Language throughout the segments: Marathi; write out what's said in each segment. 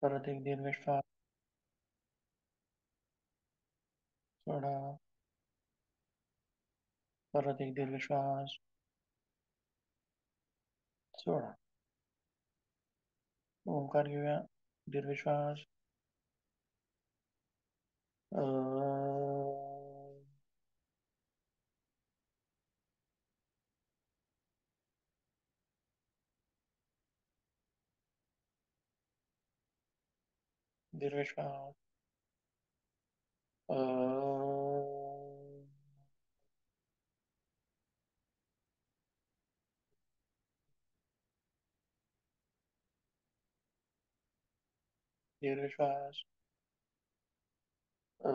परत एक दीर्घ श्वास सोडा. परत एक दीर्घ श्वास सोडा. ओंकार घेऊया. दीर्घ श्वास. अ, दीर्घ श्वास. अ, दीर्घ श्वास. अ,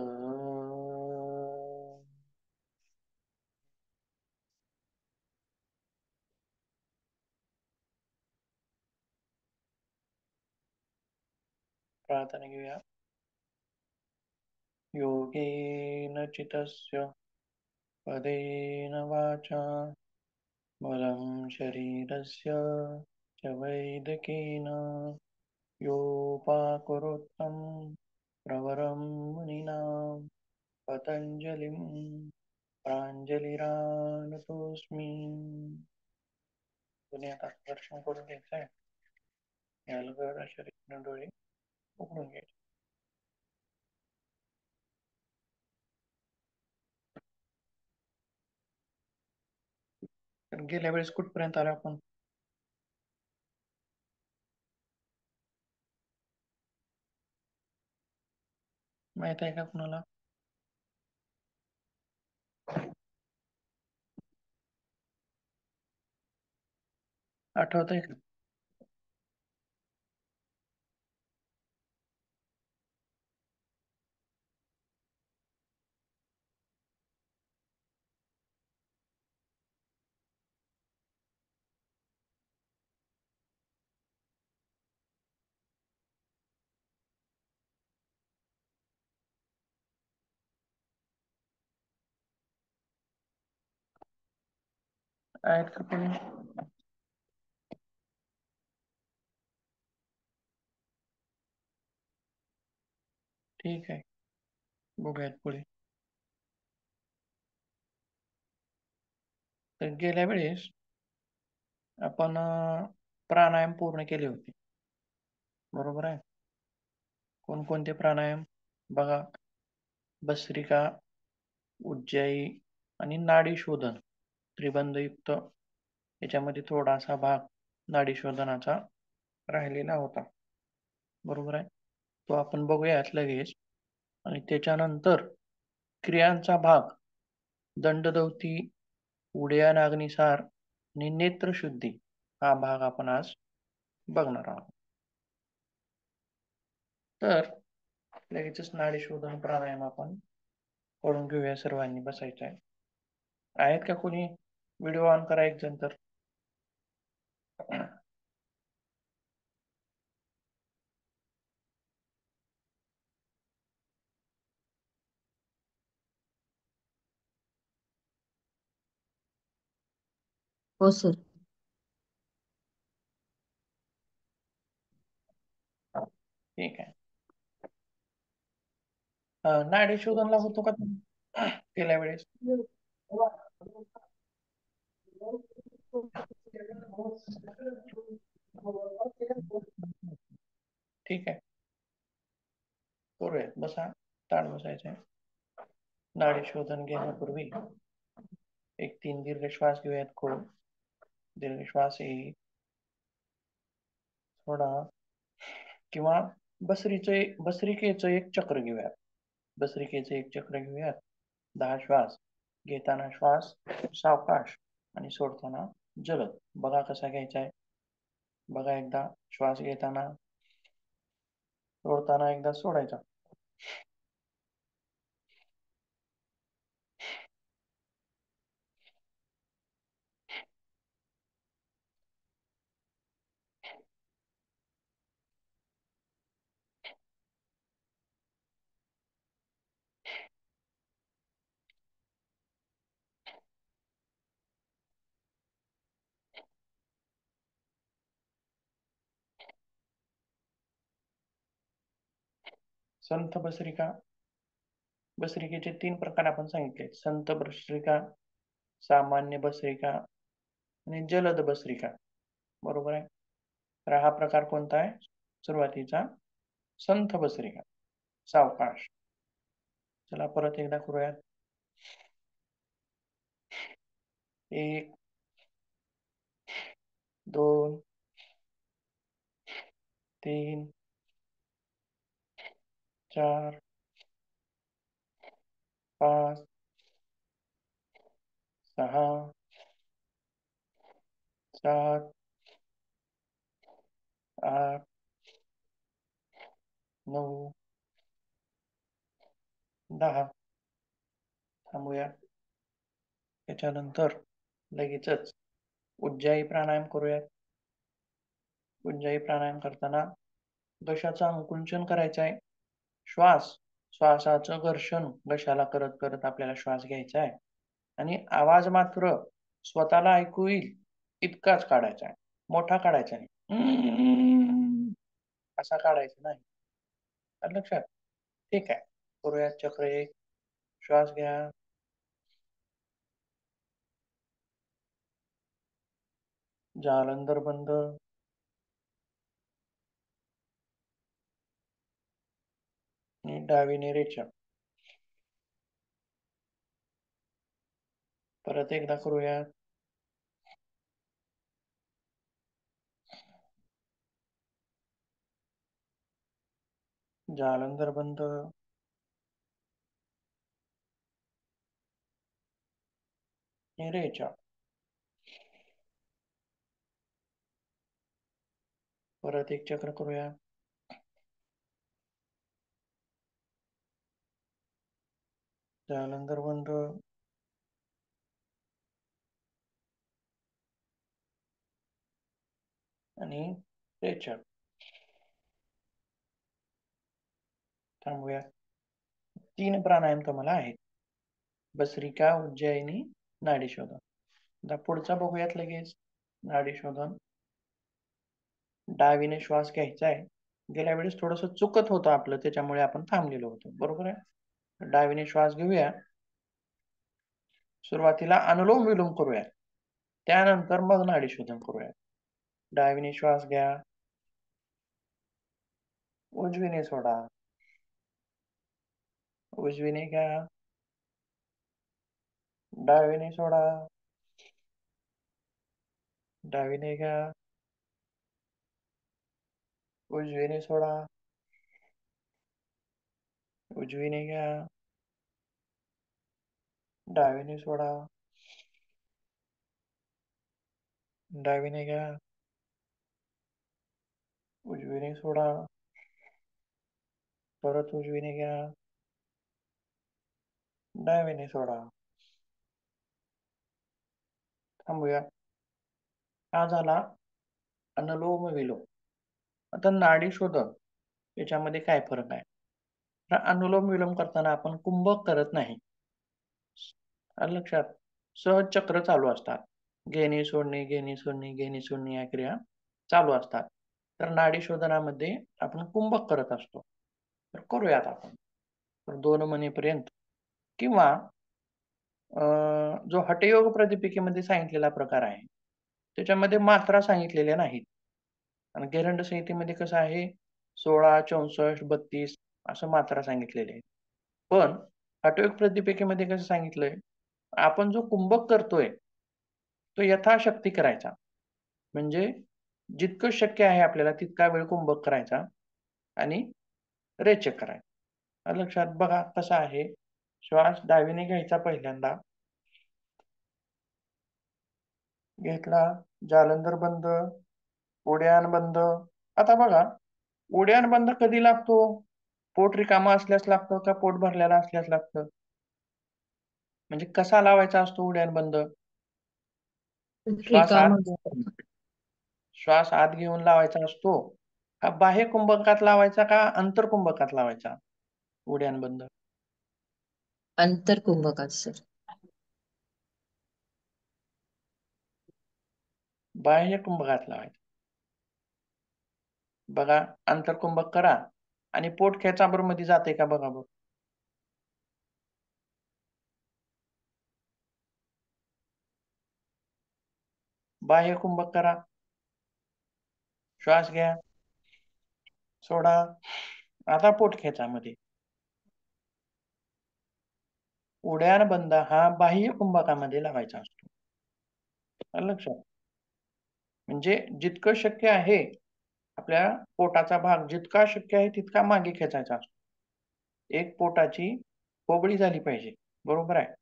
प्रार्थना घेऊया. योगेन चितस्य पदेन वाचा बलं शरीरस्य च वैदकेन योपाकरोत्तं प्रवरं मुनीनां पतञ्जलिं प्राञ्जलिरानतोऽस्मि. तुम्ही आता दर्शन करून घ्यायचं आहे. याला शरीर डोळे उघडून घ्यायचे. तर गेल्या वेळेस कुठपर्यंत आलो आपण? माहित आहे का कुणाला? आठवत आहे का? आहेत का कोणी? ठीक आहे, बघूयात पुढे. तर गेल्या वेळेस आपण प्राणायाम पूर्ण केले होते, बरोबर आहे? कोणकोणते प्राणायाम? बघा, भस्त्रिका, उज्जाई आणि नाडी शोधन त्रिबंधयुक्त. याच्यामध्ये थोडासा भाग नाडी शोधनाचा राहिलेला होता, बरोबर आहे? तो आपण बघूयात लगेच. आणि त्याच्यानंतर क्रियांचा भाग दंडदौती, उड्डाण अग्निसार आणि नेत्रशुद्धी हा भाग आपण आज बघणार आहोत. तर लगेचच नाडी शोधन प्राणायाम आपण करून घेऊया. सर्वांनी बसायचं आहे. आहेत का कोणी? व्हिडिओ ऑन करा एक जण तर. हो सर. ठीक आहे. नाडी शोधनला होतो का तुम्ही गेल्या वेळेस? ठीक आहे, करूयात. बसा, ताट बसायचं आहे. नाडी शोधन घेण्यापूर्वी एक 3 दीर्घ श्वास घेऊयात. खोल दीर्घ श्वास येईल, थोडा. किंवा बसरिकेचं एक चक्र घेऊयात. बसरिकेचं एक चक्र घेऊयात. 10 श्वास. घेताना श्वास सावकाश आणि सोडताना जलद. बघा कसा घ्यायचा आहे. बघा, एकदा श्वास घेताना, सोडताना एकदा सोडायचा. संथ भस्त्रिका. भस्त्रिकेचे 3 प्रकार आपण सांगितले. संथ भस्त्रिका, सामान्य भस्त्रिका आणि जलद भस्त्रिका. बरोबर आहे. तर हा प्रकार कोणता आहे? सुरुवातीचा संथ भस्त्रिका, सावकाश. चला परत एकदा करूयात. 1, 2, 3, 4, 5, 6, 7, 8, 9, 10. थांबूया. त्याच्यानंतर लगेचच उज्जाई प्राणायाम करूयात. उज्जाई प्राणायाम करताना घशाचं आकुंचन करायचं आहे. श्वासाचं घर्षण घशाला करत करत आपल्याला श्वास घ्यायचा आहे आणि आवाज मात्र स्वतःला ऐकू येईल इतकाच काढायचा आहे. मोठा काढायचा नाही. असा काढायचा नाही. आलं लक्षात? ठीक आहे. करूयात चक्र 1. श्वास घ्या. जालंधर बंद. आणि डावीने रेचक. परत एकदा करूयात. जालंधर बंद. आणि रेचक. परत एक चक्र करूया. जालंधर बंद. आणि रेचक. थांबूया. 3 प्राणायाम तुम्हाला आहेत. भस्त्रिका, उज्जयिनी, नाडी शोधन. आता पुढचा बघूयात लगेच. नाडी शोधन. डावीने श्वास घ्यायचा आहे. गेल्या वेळेस थोडस चुकत होतं आपलं, त्याच्यामुळे आपण थांबलेलो होतो. बरोबर आहे. डावीने श्वास घेऊया. सुरुवातीला अनुलोम विलोम करूया. त्यानंतर मग नाडी शोधन करूया. डावीने श्वास घ्या. उजवीने सोडा. उजवीने घ्या. डावीने सोडा. डावीने घ्या. उजवीने सोडा. उजवीने घ्या. डावीने सोडा. डावीने घ्या. उजवीने सोडा. परत उजवीने घ्या. डावीने सोडा. थांबूया. हा झाला अनुलोम विलोम. आता नाडी शोधन याच्यामध्ये काय फरक आहे? तर अनुलोम विलोम करताना आपण कुंभक करत नाही. आलं लक्षात? सहज चक्र चालू असतात. घेणे सोडणे, घेणे सोडणे, घेणे सोडणे या क्रिया चालू असतात. तर नाडी शोधनामध्ये आपण कुंभक करत असतो. तर करूयात आपण. तर 2 म्हणेपर्यंत किंवा जो हठयोग प्रातिपदिकेमध्ये सांगितलेला प्रकार आहे, त्याच्यामध्ये मात्रा सांगितलेल्या नाहीत. आणि गेरंड संहितेमध्ये कसं आहे, 16, 64, 32 असं मात्रा सांगितलेले आहे. पण हठयोग प्रातिपदिकेमध्ये कसं सांगितलंय, आपण जो कुंभक करतोय, तो यथाशक्ती करायचा. म्हणजे जितकं शक्य आहे आपल्याला तितका वेळ कुंभक करायचा आणि रेचक करायचा. लक्षात बघा कसं आहे. श्वास डावीने घ्यायचा पहिल्यांदा. घेतला. जालंधर बंद. उड्डाण बंद. आता बघा, उड्डाण बंद कधी लागतो? पोट रिकामा असल्यास लागतो का पोट भरलेला असल्यास लागतं? म्हणजे कसा लावायचा असतो उड्डाण बंद? श्वास आत श्वास आत घेऊन लावायचा असतो का बाह्य कुंभकात लावायचा का अंतर कुंभकात लावायचा उड्डाण बंद? अंतर कुंभकात सर. बाह्य कुंभकात लावायचा. बघा, अंतर कुंभक करा. आणि पोट खेचाबर मध्ये जाते का बघा बरं. बाह्य कुंभक करा. श्वास घ्या, सोडा. आता पोट खेचामध्ये. उड्डाण बंद हा बाह्य कुंभकामध्ये लावायचा असतो. आलं लक्षात. म्हणजे जितकं शक्य आहे आपल्या पोटाचा भाग जितका शक्य आहे तितका मागे खेचायचा असतो. एक पोटाची पोबळी झाली पाहिजे. बरोबर आहे.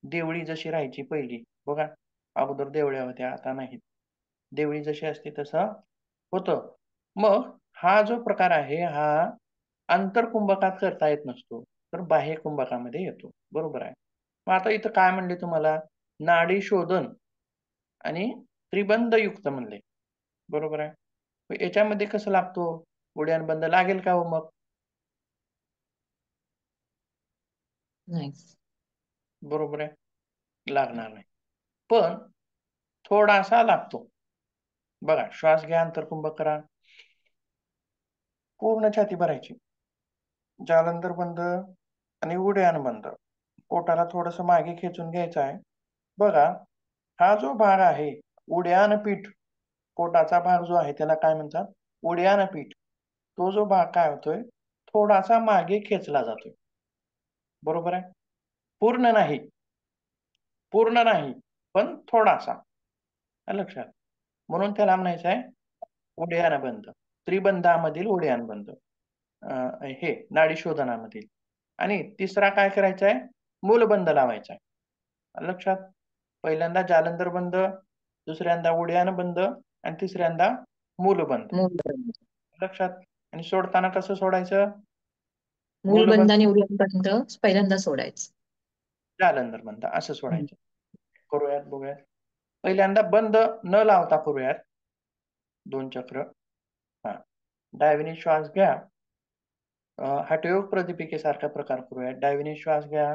देवळी जशी राहायची पहिली बघा, अगोदर देवळ्या होत्या, आता नाहीत. देवळी जशी असते तसं होतं. मग हा जो प्रकार आहे हा आंतरकुंभकात करता येत नसतो, तर बाह्य कुंभकामध्ये येतो. बरोबर आहे. मग आता इथं काय म्हणले तुम्हाला, नाडी शोधन आणि त्रिबंधयुक्त म्हणले. बरोबर आहे. मग याच्यामध्ये कसं लागतो, उड्डाण बंद लागेल का हो मग? नाही. बरोबर आहे. लागणार नाही. पण थोडासा लागतो. बघा, श्वास घ्या, अंतर्कुंभक करा. पूर्ण छाती भरायची. जालंधर बंद आणि उड्डाण बंद. पोटाला थोडंसं मागे खेचून घ्यायचं आहे. बघा, हा जो भाग आहे, उड्डाण पीठ, पोटाचा भाग जो आहे त्याला काय म्हणतात? उड्डाण पीठ. तो जो भाग काय होतोय, थोडासा मागे खेचला जातोय. बरोबर आहे. पूर्ण नाही. पूर्ण नाही, पण थोडासा. आलं लक्षात. म्हणून त्याला म्हणायचं आहे उड्डाण बंद. त्रिबंधामधील उड्डाण बंद. हे नाडी शोधनामधील. आणि तिसरा काय करायचा आहे? मूलबंद लावायचा आहे. आलं लक्षात. पहिल्यांदा जालंधर बंद, दुसऱ्यांदा उड्डाण बंद आणि तिसऱ्यांदा मूलबंद. मूलबंद. लक्षात. आणि सोडताना कसं सोडायचं? मूलबंद, मूलबंद आणि उड्डाण बंद पहिल्यांदा सोडायचं. जालंधर बंद असं सोडायचं. करूयात, बघूयात. पहिल्यांदा बंद न लावता करूयात. 2 चक्र. हां. डावीने श्वास घ्या. हठयोग प्रदीपिकेसारखा प्रकार करूयात. डावीने श्वास घ्या.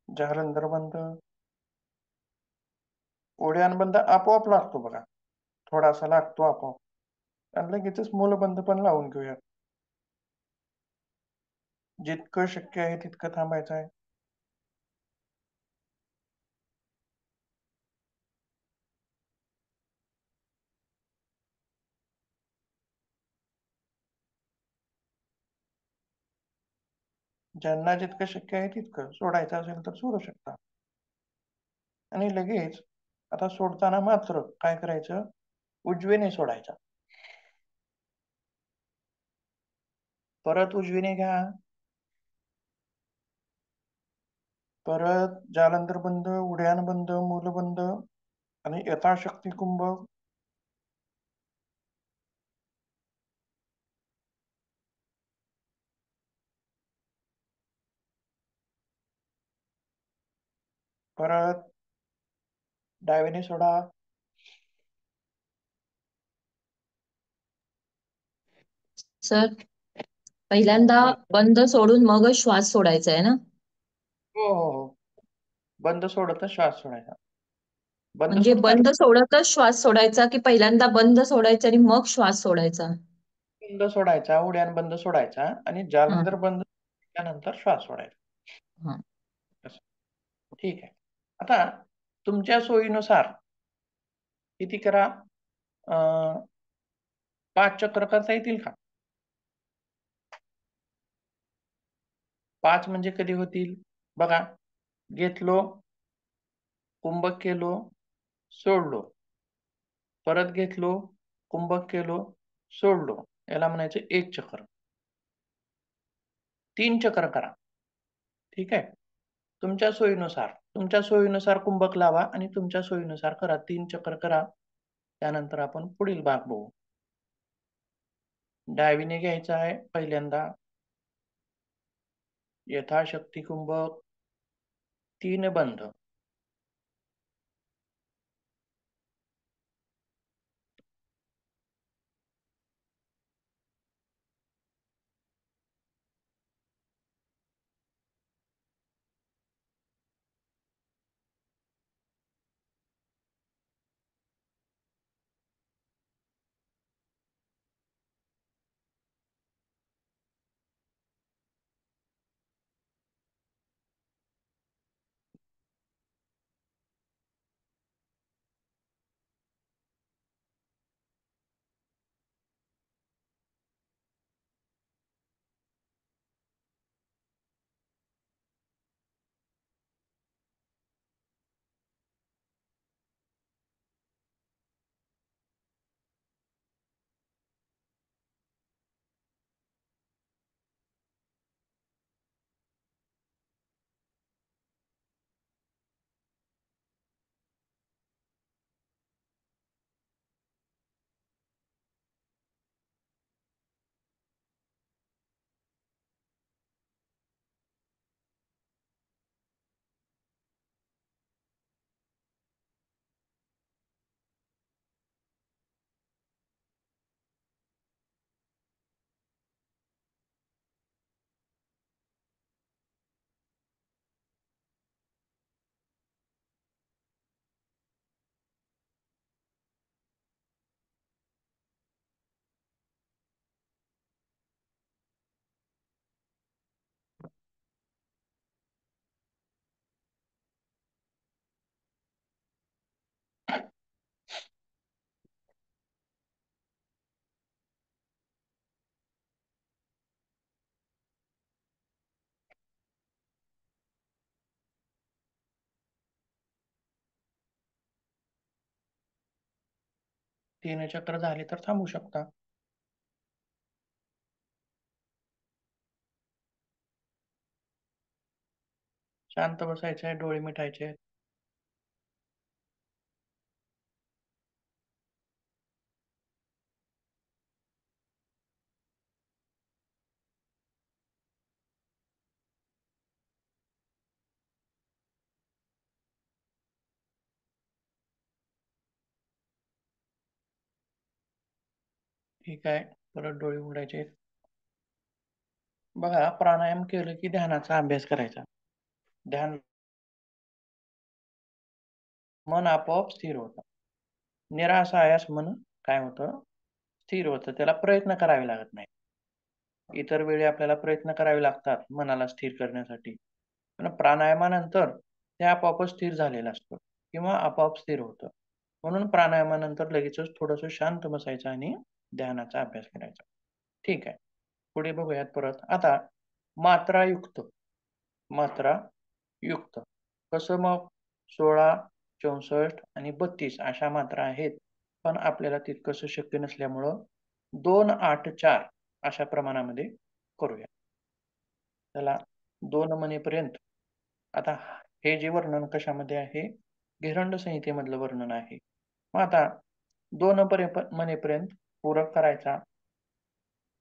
जालंधर बंद. उड्डाण बंद आपोआप लागतो बघा. थोडासा लागतो आपोआप. आणि लगेचच मूलबंद पण लावून घेऊया. जितकं शक्य आहे तितकं थांबायचं आहे. ज्यांना जितकं शक्य आहे तितकं सोडायचं असेल तर सोडू शकता. आणि लगेच आता सोडताना मात्र काय करायचं? उजवीने सोडायचा. परत उजवीने घ्या. परत जालंधर बंद, उड्डाण बंद, मूलबंद आणि यथाशक्ती कुंभक. परत डावीने सोडा. सर, पहिल्यांदा बोला. बंद सोडून मगच श्वास सोडायचा आहे ना? हो, हो, हो. बंद सोडतच श्वास सोडायचा. बंद म्हणजे सोडताना बंद सोडतच श्वास सोडायचा की पहिल्यांदा बंद सोडायचा आणि मग श्वास सोडायचा? बंद सोडायचा, उड्डाण बंद सोडायचा आणि हा. जालंधर बंद त्यानंतर श्वास सोडायचा. हा. असं. ठीक आहे. आता तुमच्या सोयीनुसार किती करा? 5 चक्र करता येतील का? 5 म्हणजे कधी होतील? बघा, घेतलो, कुंभक केलो, सोडलो. परत घेतलो, कुंभक केलो, सोडलो. याला म्हणायचं 1 चक्र. 3 चक्र करा. ठीक आहे. तुमच्या सोयीनुसार कुंभक लावा आणि तुमच्या सोयीनुसार करा. 3 चक्र करा. त्यानंतर आपण पुढील भाग बघू. डावीने घ्यायचा आहे पहिल्यांदा. यथाशक्ती कुंभक. 3 बंद. तीन चक्र झाले तर थांबू शकता. शांत बसायचंय, डोळे मिटायचे. ठीक आहे. परत डोळे उघडायचे. बघा, प्राणायाम केलं की ध्यानाचा अभ्यास करायचा. ध्यान मन आपोआप स्थिर होतं. निराश आयास मन काय होतं? स्थिर होतं. त्याला प्रयत्न करावे लागत नाही. इतर वेळी आपल्याला प्रयत्न करावे लागतात मनाला स्थिर करण्यासाठी. पण प्राणायामानंतर ते आपोआपच स्थिर झालेलं असतं किंवा आपोआप स्थिर होतं. म्हणून प्राणायामानंतर लगेचच थोडंसं शांत बसायचं आणि ध्यानाचा अभ्यास करायचा. ठीक आहे. पुढे बघूयात परत. आता मात्रायुक्त, मात्रायुक्त. कसं मग? 16, 64 आणि 32 अशा मात्रा आहेत. पण आपल्याला तितकंसं शक्य नसल्यामुळं 2, 8, 4 अशा प्रमाणामध्ये करूया. त्याला 2 म्हणेपर्यंत. आता हे जे वर्णन कशामध्ये आहे? घेरंड संहितेमधलं वर्णन आहे. मग आता 2 म्हणेपर्यंत पूरक करायचा,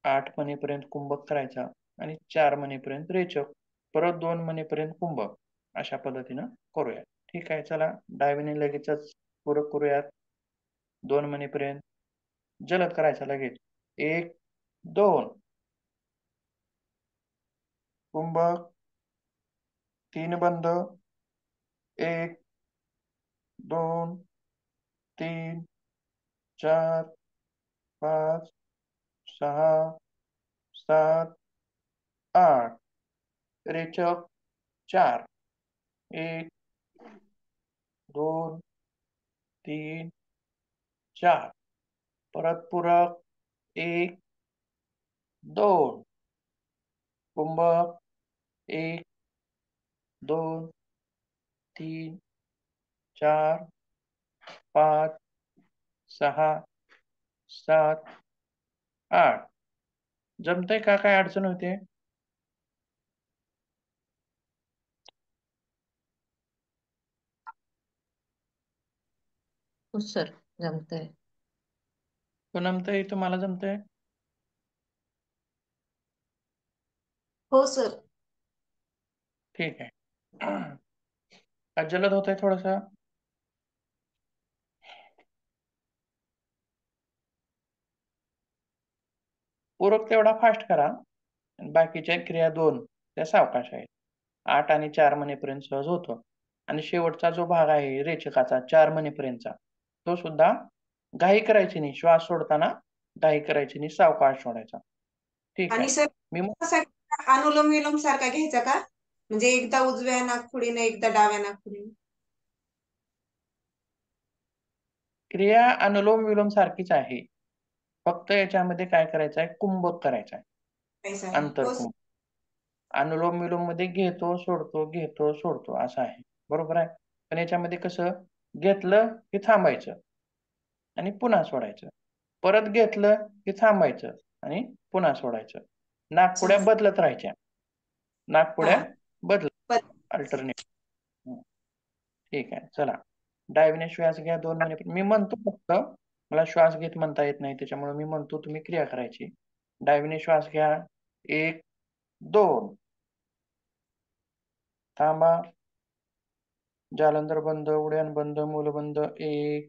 8 म्हणेपर्यंत कुंभक करायचा आणि 4 म्हणेपर्यंत रेचक. परत 2 म्हणेपर्यंत कुंभक. अशा पद्धतीनं करूया. ठीक आहे. चला डावीने लगेचच पूरक करूयात. 2 म्हणेपर्यंत जलद करायचा लगेच. 1, 2 कुंभक, 3 बंद, 1, 2, 3, 4, 5, 6, 7, 8. रेचक 4. 1, 2, 3, 4. परत पूरक 1, 2. कुंभक 1, 2, 3, 4, 5, 6, 7, 8. जमतंय का? काय अडचण होते? हो सर, जमतंय. पूनमताई, तुम्हाला जमतंय? हो सर. ठीक आहे. का जलद होतंय थोडंसं? पूरक तेवढा फास्ट करा. बाकीच्या क्रिया 2 त्या सावकाश आहेत. 8 आणि 4 म्हणेपर्यंत सहज होतं. आणि शेवटचा जो भाग आहे रेचकाचा 4 म्हणेपर्यंतचा, तो सुद्धा घाई करायची नाही. श्वास सोडताना घाई करायची नाही, सावकाश सोडायचा. ठीक आणि आहे. सर मी अनुलोम विलोम सारखा घ्यायचा का? म्हणजे एकदा उजव्या नाकपुडीने एकदा डाव्या नाकपुडीने. क्रिया अनुलोम विलोम सारखीच आहे. फक्त याच्यामध्ये काय करायचं आहे? कुंभक करायचा आहे. काहीच आहे. हो सर. अंतरकुंभ. अनुलोम विलोम मध्ये घेतो सोडतो, घेतो सोडतो असं आहे. बरोबर आहे. पण याच्यामध्ये कसं? घेतलं की थांबायचं आणि पुन्हा सोडायचं. परत घेतलं की थांबायचं आणि पुन्हा सोडायचं. अच्छा. नाकपुड्या बदलत राहायच्या. नाकपुड्या हा. बदलत. बर. अल्टरनेट. ठीक आहे. चला. डावीने श्वास घ्या 2 महिने. मी म्हणतो फक्त, मला श्वास घेत म्हणता येत नाही, त्याच्यामुळे मी म्हणतो तुम्ही क्रिया करायची. डावीने श्वास घ्या. 1, 2. थांबा. जालंधर बंद, उड्डाण बंद, मूलबंद. 1,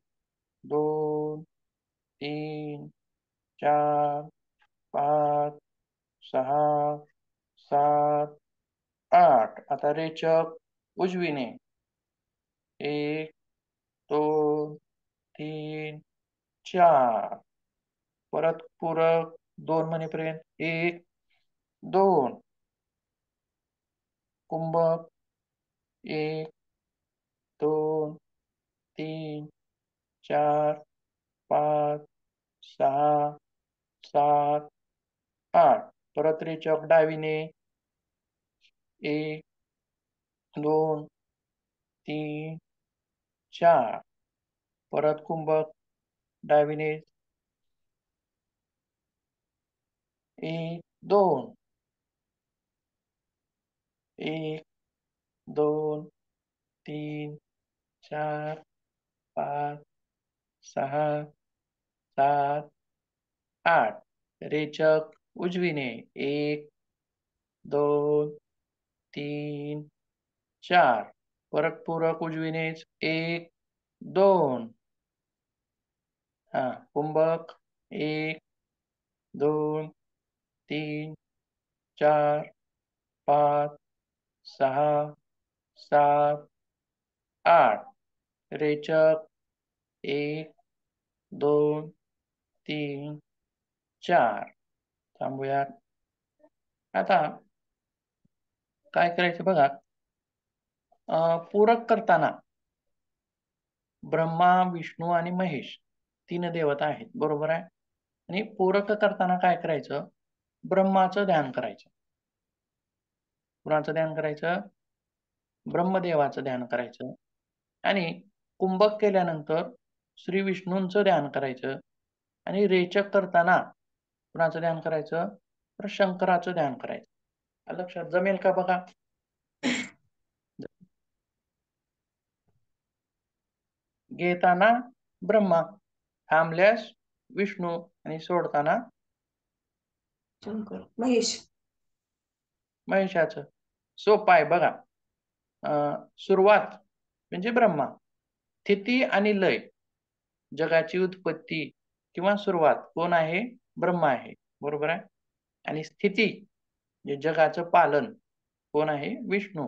2, 3, 4, 5, 6, 7, 8. आता रेचक उजवीने. 1, 2, 3, 4. परत पूरक 2 म्हणेपर्यंत. 1, 2. कुंभक 1, 2, 3, 4, 5, 6, 7, 8. परत रेचक डावीने. 1, 2, 3, 4. परत कुंभक डावीने 1 2 1 2 3 4 5 6 7 8 रेचक उजवीने 1 2 3 4 परत पूरक उजवीनेच 1 2 हा कुंभक 1 2 3 4 5 6 7 8 रेचक 1 2 3 4 थांबूयात. आता काय करायचं बघा, पूरक करताना ब्रह्मा, विष्णू आणि महेश 3 देवता आहेत, बरोबर आहे. आणि पूरक करताना काय करायचं, ब्रह्माचं ध्यान करायचं. कुणाचं ध्यान करायचं? ब्रह्मदेवाचं ध्यान करायचं. आणि कुंभक केल्यानंतर श्री विष्णूंचं ध्यान करायचं. आणि रेचक करताना कुणाचं ध्यान करायचं? तर शंकराचं ध्यान करायचं. लक्षात जमेल का बघा? घेताना ब्रह्मा, थांबल्यास विष्णू आणि सोडताना शंकर महेश. महेशाचं. सोपं आहे बघा. सुरुवात म्हणजे ब्रह्मा, स्थिती आणि लय, जगाची उत्पत्ती किंवा सुरुवात कोण आहे? ब्रह्मा आहे, बरोबर आहे. आणि स्थिती म्हणजे जगाचं पालन कोण आहे? विष्णू.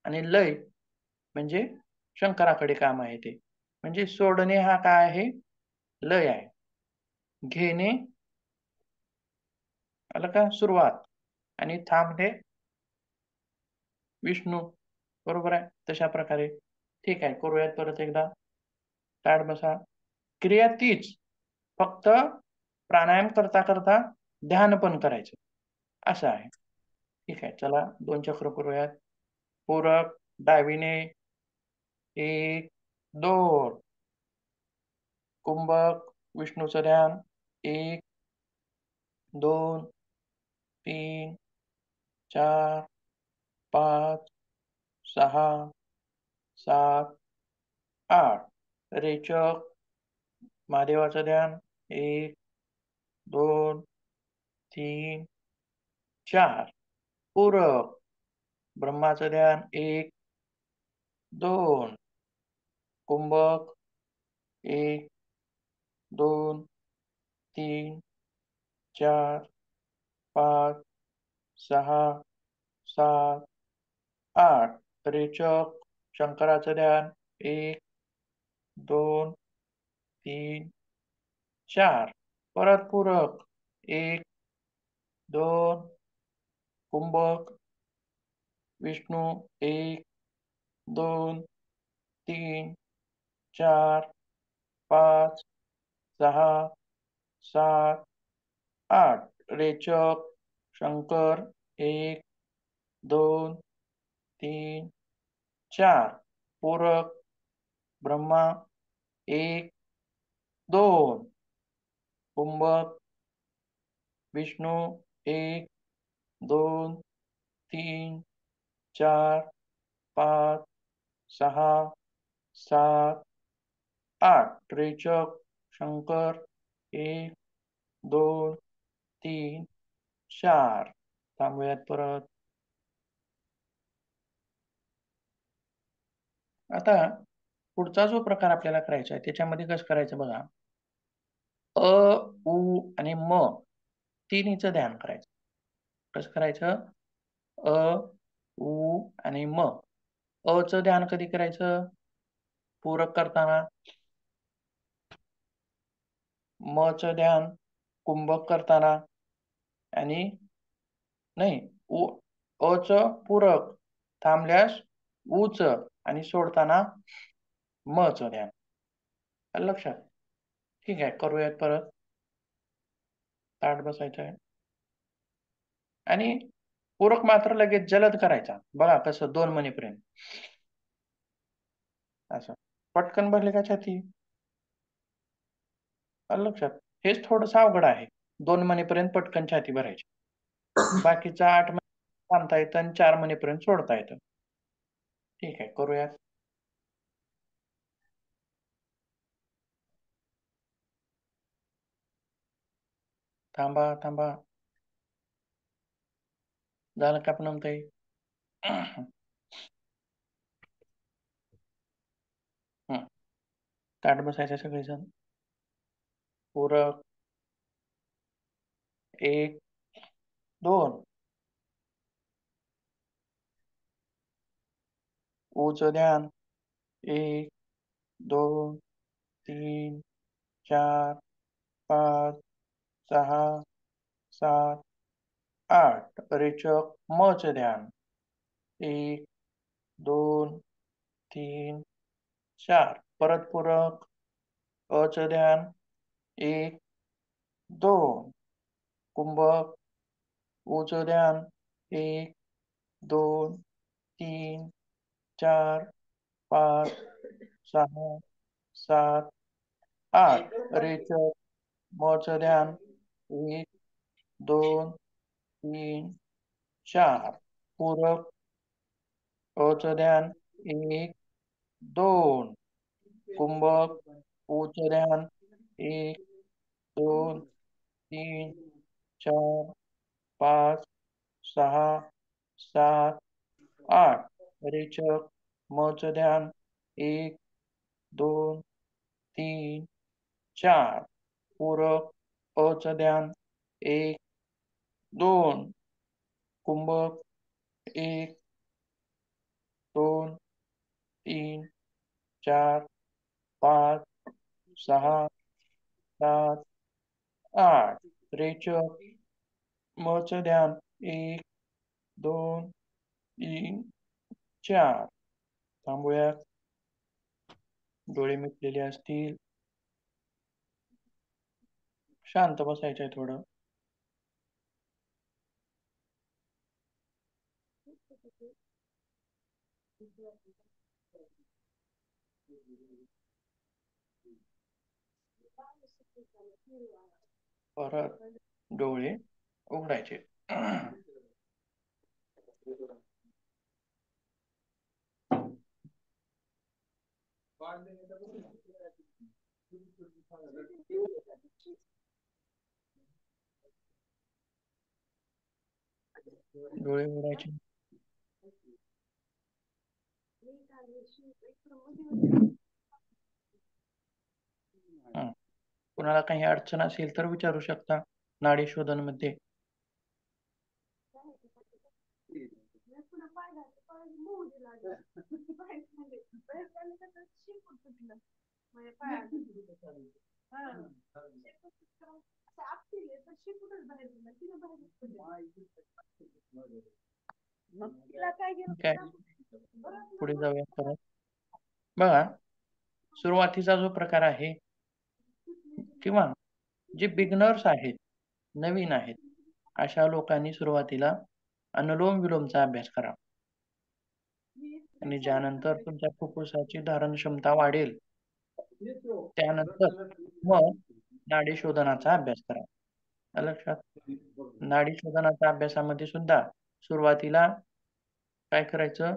आणि लय म्हणजे शंकराकडे काम आहे ते. म्हणजे सोडणे हा काय आहे? लय आहे. घेणे आलं का? सुरुवात. आणि थांबणे विष्णू, बरोबर आहे. तशा प्रकारे ठीक आहे. करूयात परत एकदा. ताठ बसा. क्रिया तीच, फक्त प्राणायाम करता करता ध्यान पण करायचं असं आहे. ठीक आहे, चला 2 चक्र करूयात. पूरक डावीने 1 2 कुंभक विष्णूचं ध्यान 1 2 3 4 5 6 7 8 रेचक महादेवाचं ध्यान 1 2 3 4 पूरक ब्रह्माचं ध्यान 1 2 कुंभक 1 2 3 4 5 6 7 8 रेचक शंकराचं ध्यान 1 2 3 4 परत पूरक 1 2 कुंभक विष्णू 1 2 3 4 5 6 7 8 रेचक शंकर 1 2 3 4 पूरक ब्रह्मा 1 2 कुंभक विष्णू 1 2 3 4 5 6 7 8 रेचक शंकर 1 2 3 4 थांबूयात परत. आता पुढचा जो प्रकार आपल्याला करायचा आहे त्याच्यामध्ये कसं करायचं बघा. अ, उ आणि म तिन्हीचं ध्यान करायचं. कसं करायचं? अ, उ आणि म. अ चं ध्यान कधी करायचं? पूरक करताना. म चं ध्यान कुंभक करताना. आणि नाही, अ चं पूरक थांबल्यास उ चं आणि सोडताना म चं ध्यान. आलं लक्षात? ठीक आहे, करूयात परत. ताठ बसायचं आहे. आणि पूरक मात्र लगेच जलद करायचा. बघा कसं 2 म्हणेपर्यंत. असं पटकन भरले का छाती? आलं लक्षात? हेच थोडंसं अवघड आहे. 2 मणेपर्यंत पटकन छाती भरायची. बाकीचं 8 मणे थांबता येतं आणि 4 मणेपर्यंत सोडता येतं. ठीक आहे, करूयात. थांबा. झालं का पूनमताई? ताठ बसायचं सगळेजण. पूरक 1, 2. ऊचं ध्यान 1, 2, 3, 4, 5, 6, 7, 8. रेचक मचं ध्यान 1, 2, 3, 4. परत पूरक अचं ध्यान 1, 2. कुंभक ऊचं ध्यान 1, 2, 3, 4, 5, 6, 7, 8. रेचक मचं ध्यान 1, 2, 3, 4. पूरक अचं ध्यान 1, 2. कुंभक ऊचं ध्यान 1, 2, 3, 4, 5, 6, 7, 8. रेचक मचं ध्यान 1, 2, 3, 4. पूरक अचं ध्यान 1, 2. कुंभक 1, 2, 3, 4, 5, 6, 7, 8. रेचक मचं ध्यान 1, 2, 3, 4. थांबूयात. डोळे मिटलेले असतील. शांत बसायचंय थोडं. परत डोळे उघडायचे. डोळे उघडायचे. कुणाला काही अडचण असेल तर विचारू शकता नाडी शोधन मध्ये. काय पुढे जाऊया परत. बघा, सुरुवातीचा जो प्रकार आहे किंवा जे बिगनर्स आहेत, नवीन आहेत, अशा लोकांनी सुरुवातीला अनुलोम विलोमचा अभ्यास करा. आणि ज्यानंतर तुमच्या फुफ्फुसाची धारण क्षमता वाढेल त्यानंतर मग नाडी शोधनाचा अभ्यास करा. आलं लक्षात? नाडी शोधनाच्या अभ्यासामध्ये सुद्धा सुरुवातीला काय करायचं,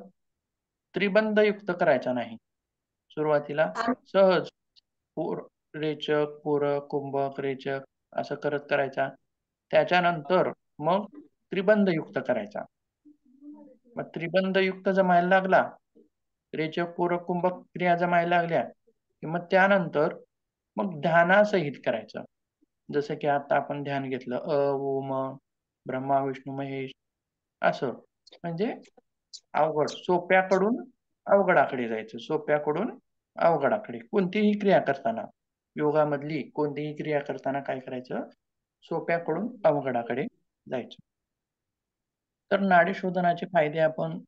त्रिबंध युक्त करायचा नाही. सुरुवातीला सहज रेचक, पूरक, कुंभक, रेचक असं करत करायचा. त्याच्यानंतर मग त्रिबंध युक्त करायचा. मग त्रिबंध युक्त जमायला लागला, रेचक, पूरक, कुंभक क्रिया जमायला लागल्या की मग त्यानंतर मग ध्यानासहित करायचं. जसं की आता आपण ध्यान घेतलं ओम ब्रह्मा विष्णू महेश असं. म्हणजे अवघड, सोप्याकडून अवघडाकडे जायचं. सोप्याकडून अवघडाकडे कोणतीही क्रिया करताना, योगामधली कोणतीही क्रिया करताना काय करायचं, सोप्याकडून अवघडाकडे जायचं. तर नाडी शोधनाचे फायदे आपण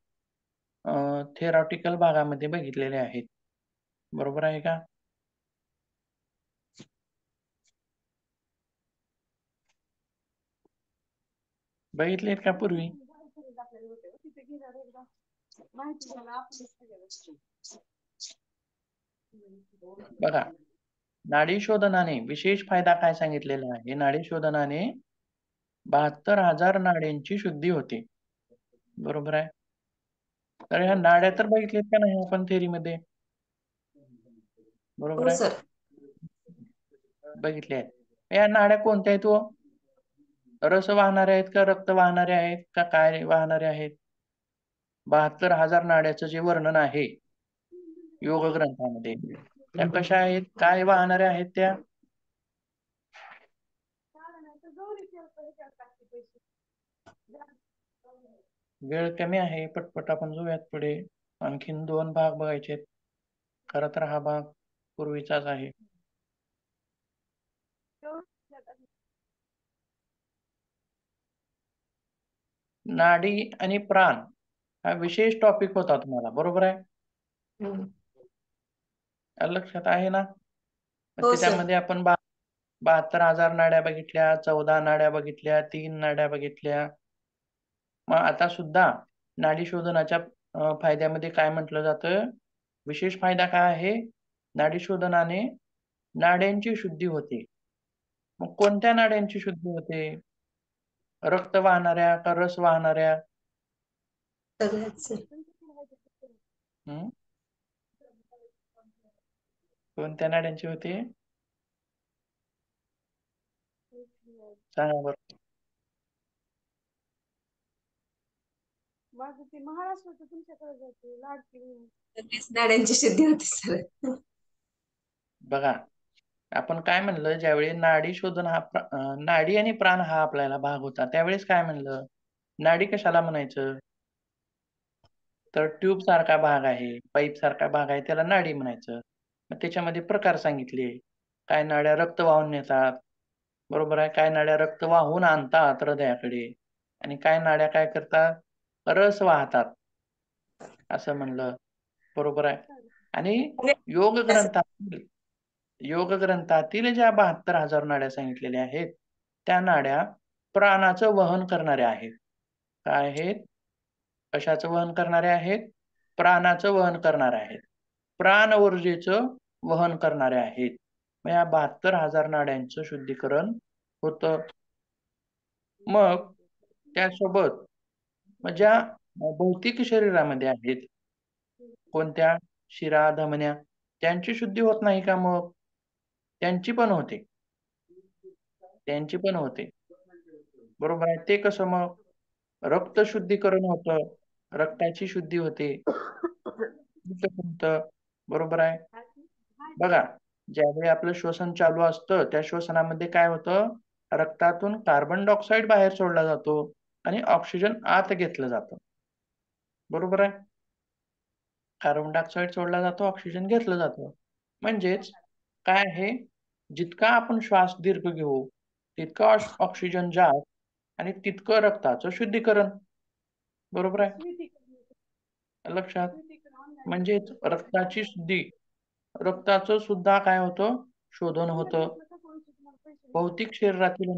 थेरॉटिकल भागामध्ये बघितलेले आहेत. बरोबर आहे का? बघितलेत का पूर्वी? बघा, नाडी शोधनाने विशेष फायदा काय सांगितलेला आहे? नाडी शोधनाने 72,000 नाड्यांची शुद्धी होते. बरोबर आहे. तर ह्या नाड्या तर बघितल्यात का नाही आपण थेरीमध्ये? बरोबर हो आहे. सर. बघितल्या आहेत. या नाड्या कोणत्या आहेत? रस वाहणाऱ्या आहेत का रक्त वाहणाऱ्या आहेत का काय वाहणाऱ्या आहेत? 72,000 नाड्याचं जे वर्णन आहे योग ग्रंथामध्ये, त्या कशा आहेत? काय वाहणाऱ्या आहेत त्या? वेळ कमी आहे, पटपट आपण जाऊयात पुढे. आणखीन 2 भाग बघायचे आहेत. खरं तर हा भाग पूर्वीचाच आहे. नाडी आणि प्राण हा विशेष टॉपिक होता तुम्हाला, बरोबर आहे? लक्षात आहे ना? हो त्याच्यामध्ये आपण 72,000 नाड्या बघितल्या, 14 नाड्या बघितल्या, 3 नाड्या बघितल्या. मग आता सुद्धा नाडी शोधनाच्या फायद्यामध्ये काय म्हटलं जातं? विशेष फायदा काय आहे? नाडी शोधनाने नाड्यांची शुद्धी होते. मग कोणत्या नाड्यांची शुद्धी होते? रक्त वाहणाऱ्या का रस वाहणाऱ्या? कोणत्या नाड्यांची होते? सांगा बरं. नाड्यांची शुद्धी होते सर. बघा, आपण काय म्हणलं, ज्यावेळी नाडी शोधन हा नाडी आणि प्राण हा आपल्याला भाग होता, त्यावेळेस काय म्हणलं? नाडी कशाला म्हणायचं? तर ट्यूब सारखा भाग आहे, पाईप सारखा भाग आहे, त्याला नाडी म्हणायचं. मग त्याच्यामध्ये प्रकार सांगितले. काय नाड्या रक्त वाहून नेतात, बरोबर आहे. काय नाड्या रक्त वाहून आणतात हृदयाकडे, आणि काय नाड्या काय करतात? रस वाहतात, असं म्हणलं. बरोबर आहे. आणि योग ग्रंथातील ज्या 72,000 नाड्या सांगितलेल्या आहेत, त्या नाड्या प्राणाचं वहन करणाऱ्या आहेत. काय आहेत? कशाचं वहन करणाऱ्या आहेत? प्राणाचं वहन करणाऱ्या आहेत. प्राण ऊर्जेचं वहन करणाऱ्या आहेत. मग या 72,000 नाड्यांचं शुद्धीकरण होतं. मग त्यासोबत ज्या भौतिक शरीरामध्ये आहेत, कोणत्या? शिरा, धमन्या, त्यांची शुद्धी होत नाही का? मग त्यांची पण होते. त्यांची पण होते. बरोबर आहे. ते कसं? मग रक्त शुद्धीकरण होतं, रक्ताची शुद्धी होते. होतं, बरोबर आहे. बघा, ज्यावेळी आपलं श्वसन चालू असतं, त्या श्वसनामध्ये काय होतं? रक्तातून कार्बन डायऑक्साईड बाहेर सोडला जातो आणि ऑक्सिजन आत घेतलं जातं. बरोबर आहे. कार्बन डायऑक्साईड सोडला जातो, ऑक्सिजन घेतलं जातं. म्हणजेच काय आहे? जितका आपण श्वास दीर्घ घेऊ, तितका ऑक्सिजन जास्त आणि तितकं रक्ताचं शुद्धीकरण. बरोबर आहे. लक्षात? म्हणजेच रक्ताची शुद्धी, रक्ताचं सुद्धा काय होतं? शोधन होतं. भौतिक शरीरातील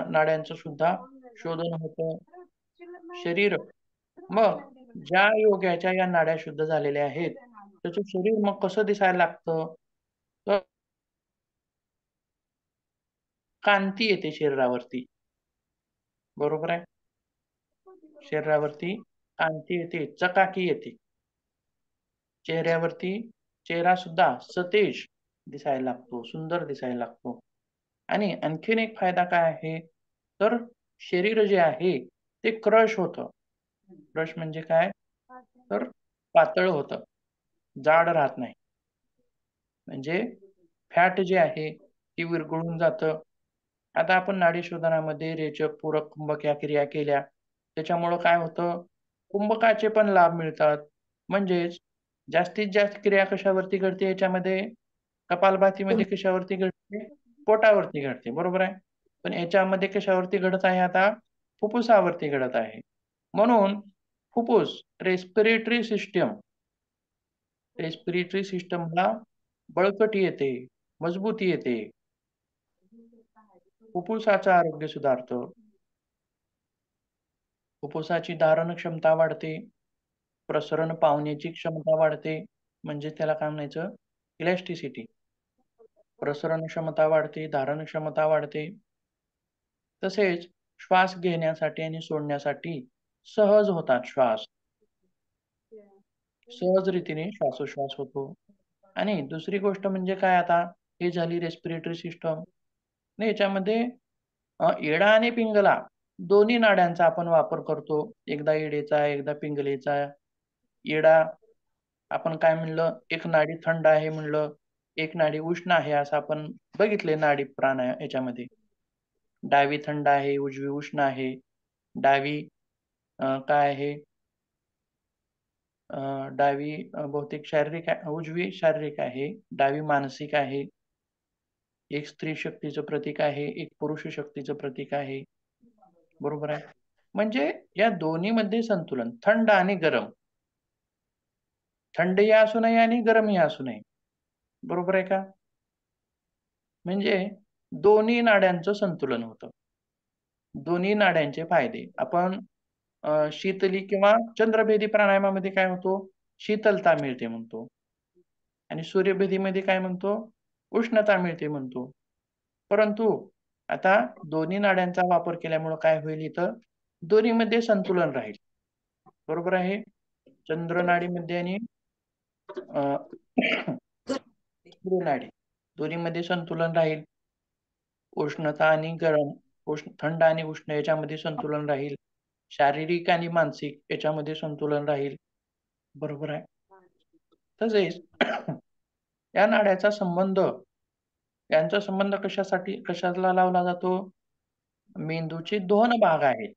नाड्यांचं सुद्धा शोधन होतं. शरीर, मग ज्या योग्याच्या या नाड्या शुद्ध झालेल्या आहेत, त्याचं शरीर मग कसं दिसायला लागतं? तर कांती येते शरीरावरती. बरोबर आहे. शरीरावरती कांती येते, चकाकी येते. चेहऱ्यावरती चेहरा सुद्धा सतेज दिसायला लागतो, सुंदर दिसायला लागतो. आणि आणखीन एक फायदा काय आहे? तर शरीर जे आहे ते क्रश होतं. क्रश म्हणजे काय? तर पातळ होतं, जाड राहत नाही. म्हणजे फॅट जे आहे ती विरघळून जातं. आता आपण नाडी शोधनामध्ये रेचक, पूरक, कुंभक या क्रिया केल्या, त्याच्यामुळं काय होतं? कुंभकाचे पण लाभ मिळतात. म्हणजेच जास्तीत जास्त क्रिया कशावरती घडते याच्यामध्ये? कपालभातीमध्ये कशावरती घडते? पोटावरती घडते, बरोबर आहे. पण याच्यामध्ये कशावरती घडत आहे आता? फुफ्फुसावरती घडत आहे. म्हणून फुफ्फुस, रेस्पिरेटरी सिस्टमला बळकटी येते, मजबूती येते. फुफ्फुसाचं आरोग्य सुधारतं. फुफ्फुसाची धारण क्षमता वाढते, प्रसरण पावण्याची क्षमता वाढते, म्हणजे त्याला काय म्हणायचं? इलॅस्टिसिटी. प्रसरण क्षमता वाढते, धारण क्षमता वाढते. तसेच श्वास घेण्यासाठी आणि सोडण्यासाठी सहज होतात श्वास. सहज रीतीने श्वासोश्वास होतो. आणि दुसरी गोष्ट म्हणजे काय, आता हे झाली रेस्पिरेटरी सिस्टम. याच्यामध्ये इडा आणि पिंगला दोन्ही नाड्यांचा आपण वापर करतो. एकदा इडेचा, एकदा पिंगलेचा. इडा आपण काय म्हणलं, एक नाडी थंड आहे म्हणलं, एक नाडी उष्ण आहे असं आपण बघितले नाडी प्राणायाम याच्यामध्ये. डावी थंड आहे, उजवी उष्ण आहे. डावी काय आहे, डावी बहुतेक शारीरिक आहे, उजवी शारीरिक आहे, डावी मानसिक आहे. एक स्त्री शक्तीचं प्रतीक आहे, एक पुरुष शक्तीचं प्रतीक आहे. बरोबर आहे. म्हणजे या दोन्हीमध्ये संतुलन, थंड आणि गरम. थंडही असू नये आणि गरमही असू नये. बरोबर आहे का? म्हणजे दोन्ही नाड्यांचं संतुलन होतं. दोन्ही नाड्यांचे फायदे. आपण शीतली किंवा चंद्रभेदी प्राणायामामध्ये काय होतो? शीतलता मिळते म्हणतो. आणि सूर्यभेदीमध्ये काय म्हणतो? उष्णता मिळते म्हणतो. परंतु आता दोन्ही नाड्यांचा वापर केल्यामुळं काय होईल इथं? दोन्हीमध्ये संतुलन राहील. बरोबर आहे? चंद्र नाडीमध्ये आणि सूर्य नाडी दोन्हीमध्ये संतुलन राहील. उष्णता आणि गरम, थंड आणि उष्ण याच्यामध्ये संतुलन राहील. शारीरिक आणि मानसिक याच्यामध्ये संतुलन राहील. बरोबर आहे. तसेच या नाड्याचा संबंध, यांचा संबंध कशाला लावला जातो? मेंदूचे 2 भाग आहेत.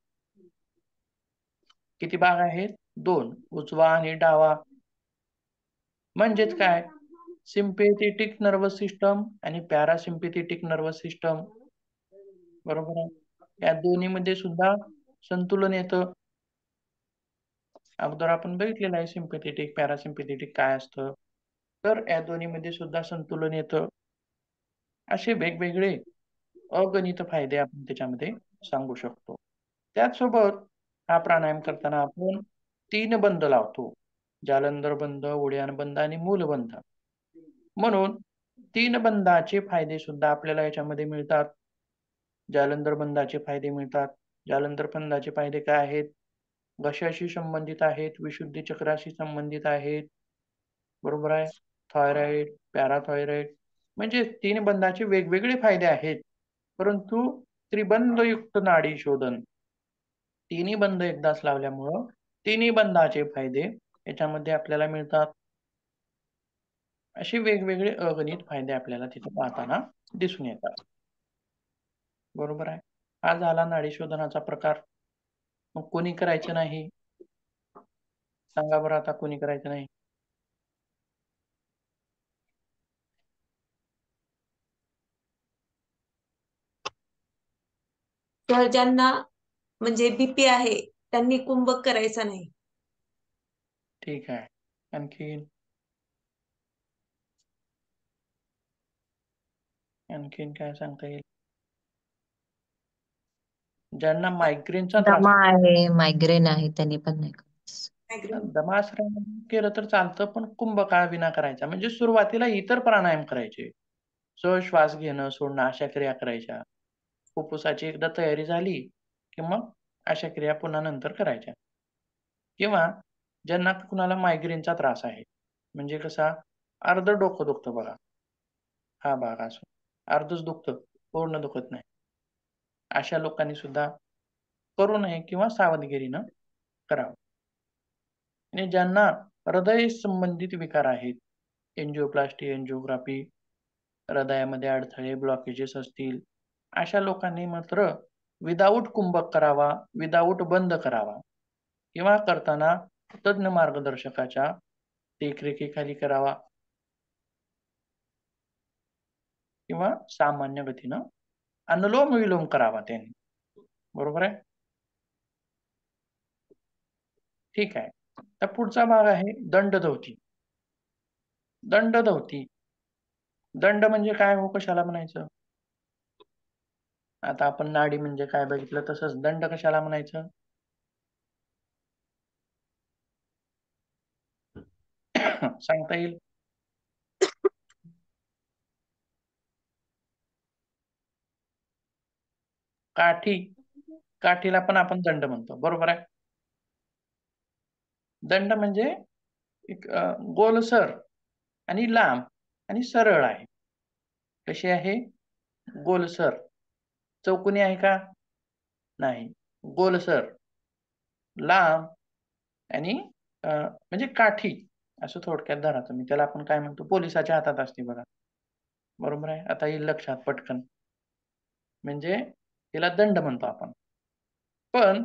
किती भाग आहेत? 2. उजवा आणि डावा. म्हणजेच काय? सिम्पॅथेटिक नर्वस सिस्टम आणि पॅरासिम्पॅथेटिक नर्वस सिस्टम. बरोबर आहे. या दोन्हीमध्ये सुद्धा संतुलन येतं. अगोदर आपण बघितलेलं आहे सिम्पॅथेटिक, पॅरासिम्पॅथेटिक काय असतं. तर या दोन्हीमध्ये सुद्धा संतुलन येतं. असे वेगवेगळे अगणित फायदे आपण त्याच्यामध्ये सांगू शकतो. त्याचसोबत हा प्राणायाम करताना आपण 3 बंद लावतो. जालंधर बंद, उड्डाण बंद आणि मूलबंध. म्हणून 3 बंदाचे फायदे सुद्धा आपल्याला याच्यामध्ये मिळतात. जालंधर बंदाचे फायदे मिळतात. जालंधर बंदाचे फायदे काय आहेत? घशाशी संबंधित आहेत, विशुद्धी चक्राशी संबंधित आहेत. बरोबर आहे. थायरॉइड, पॅराथायरॉइड म्हणजे 3 बंदाचे वेगवेगळे फायदे आहेत. परंतु त्रिबंधयुक्त नाडी शोधन, तिन्ही बंद एकदाच लावल्यामुळं तिन्ही बंदाचे फायदे याच्यामध्ये आपल्याला मिळतात. असे वेगवेगळे अगणित फायदे आपल्याला तिथे पाहताना दिसून येतात. बरोबर आहे. हा झाला नाडी शोधनाचा प्रकार. मग कोणी करायचं नाही? सांगा बरं आता कोणी करायचं नाही? तर ज्यांना म्हणजे बीपी आहे त्यांनी कुंभक करायचा नाही. ठीक आहे. आणखीन काय सांगता येईल? ज्यांना मायग्रेनचा त्रास, दमा आहे, मायग्रेन आहे, त्यांनी पण नाही करायचं. दमाश्रम केलं तर चालतं, पण कुंभकाळ विना करायचा. म्हणजे सुरुवातीला इतर प्राणायाम करायचे. सहज श्वास घेणं, सोडणं अशा क्रिया करायच्या. फुफ्फुसाची एकदा तयारी झाली की मग अशा क्रिया पुन्हा नंतर करायच्या. किंवा ज्यांना कुणाला मायग्रेनचा त्रास आहे, म्हणजे कसा अर्धं डोकं दुखतं बघा, हा भाग असो, अर्धच दुखतं, पूर्ण दुखत नाही. अशा लोकांनी सुद्धा करू नये किंवा सावधगिरीनं करावं. आणि ज्यांना हृदय संबंधित विकार आहेत, एन्जिओप्लास्टी, एन्जिओग्राफी, हृदयामध्ये अडथळे, ब्लॉकेजेस असतील, अशा लोकांनी मात्र विदाऊट कुंभक करावा, विदाऊट बंद करावा किंवा करताना तज्ञ मार्गदर्शकाच्या देखरेखीखाली करावा किंवा सामान्य गतीनं अनुलोम विलोम करावा त्यांनी. बरोबर आहे. ठीक आहे. तर पुढचा भाग आहे दंडधवती. दंडधवती, दंड म्हणजे काय हो, कशाला म्हणायचं? आता आपण नाडी म्हणजे काय बघितलं, तसंच दंड कशाला म्हणायचं? सांगता येईल? काठीला पण आपण दंड म्हणतो, बरोबर आहे. दंड म्हणजे एक गोलसर आणि लांब आणि सरळ आहे. कशी आहे? गोलसर. चौकोनी आहे का? नाही. गोलसर, लांब आणि म्हणजे काठी असं थोडक्यात धरा तुम्ही. त्याला आपण काय म्हणतो? पोलिसाच्या हातात असते बघा. बरोबर आहे. आता येईल लक्षात पटकन. म्हणजे तिला दंड म्हणतो आपण. पण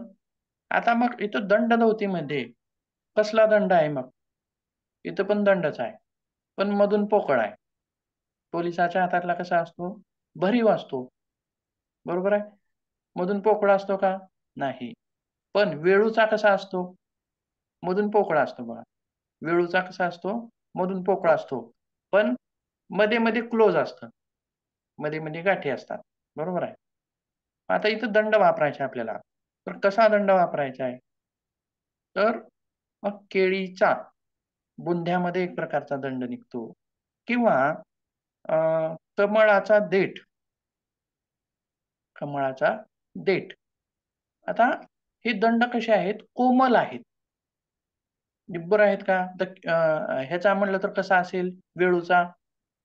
आता मग इथं दंडधवतीमध्ये कसला दंड आहे मग? इथं पण दंडच आहे. पण मधून पोकळ आहे. पोलिसाच्या हातातला कसा असतो? भरीव असतो. बरोबर आहे. मधून पोकळा असतो का? नाही. पण वेळूचा कसा असतो? मधून पोकळा असतो बघा. वेळूचा कसा असतो? मधून पोकळा असतो. पण मध्ये क्लोज असतं. मध्ये गाठी असतात. बरोबर आहे. आता इथं दंड वापरायचा आपल्याला. तर कसा दंड वापरायचा आहे? तर मग केळीचा बुंध्यामध्ये एक प्रकारचा दंड निघतो किंवा कमळाचा देठ. आता हे दंड कसे आहेत? कोमल आहेत. निब्बर आहेत का? तर ह्याचा म्हणलं तर कसा असेल? वेळूचा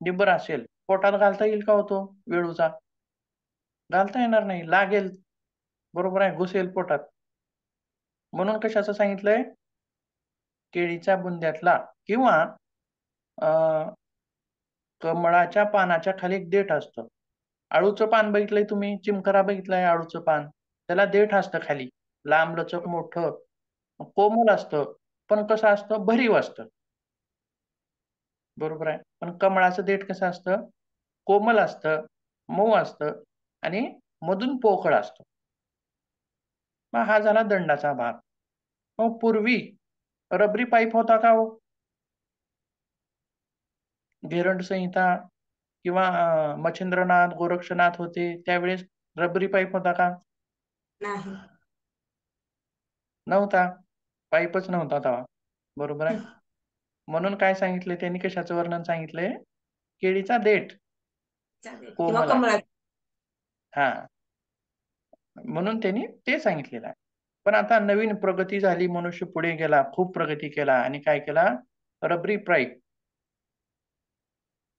निब्बर असेल. पोटात घालता येईल का हो तो वेळूचा? घालता येणार नाही. लागेल. बरोबर आहे. घुसेल पोटात. म्हणून कशाचं सांगितलंय? केळीच्या बुंद्यातला किंवा कमळाच्या पानाच्या खाली एक देठ असतं. आळूचं पान बघितलंय तुम्ही? चिमकरा बघितलाय आळूचं पान? त्याला देठ असतं खाली. लांबलचक मोठं. कोमल असतं. पण कसं असतं? भरीव असतं. बरोबर आहे. पण कमळाचं देठ कसं असतं? कोमल असतं, मऊ असतं आणि मधून पोकळ असतं. मग हा झाला दंडाचा भाग. मग पूर्वी रबरी पाईप होता का हो? घेरंड संहिता किंवा मच्छिंद्रनाथ, गोरक्षनाथ होते त्यावेळेस रबरी पाईप होता का? नाही. नव्हता. पाईपच नव्हता तेव्हा. बरोबर आहे. म्हणून काय सांगितले त्यांनी? कशाचं वर्णन सांगितलंय? केळीचा देठ चालेल. किंवा कोमल आहे. कमळात. हा, म्हणून त्यांनी ते सांगितलेलं आहे. पण आता नवीन प्रगती झाली, मनुष्य पुढे गेला, खूप प्रगती केला आणि काय केला? रबरी पाईप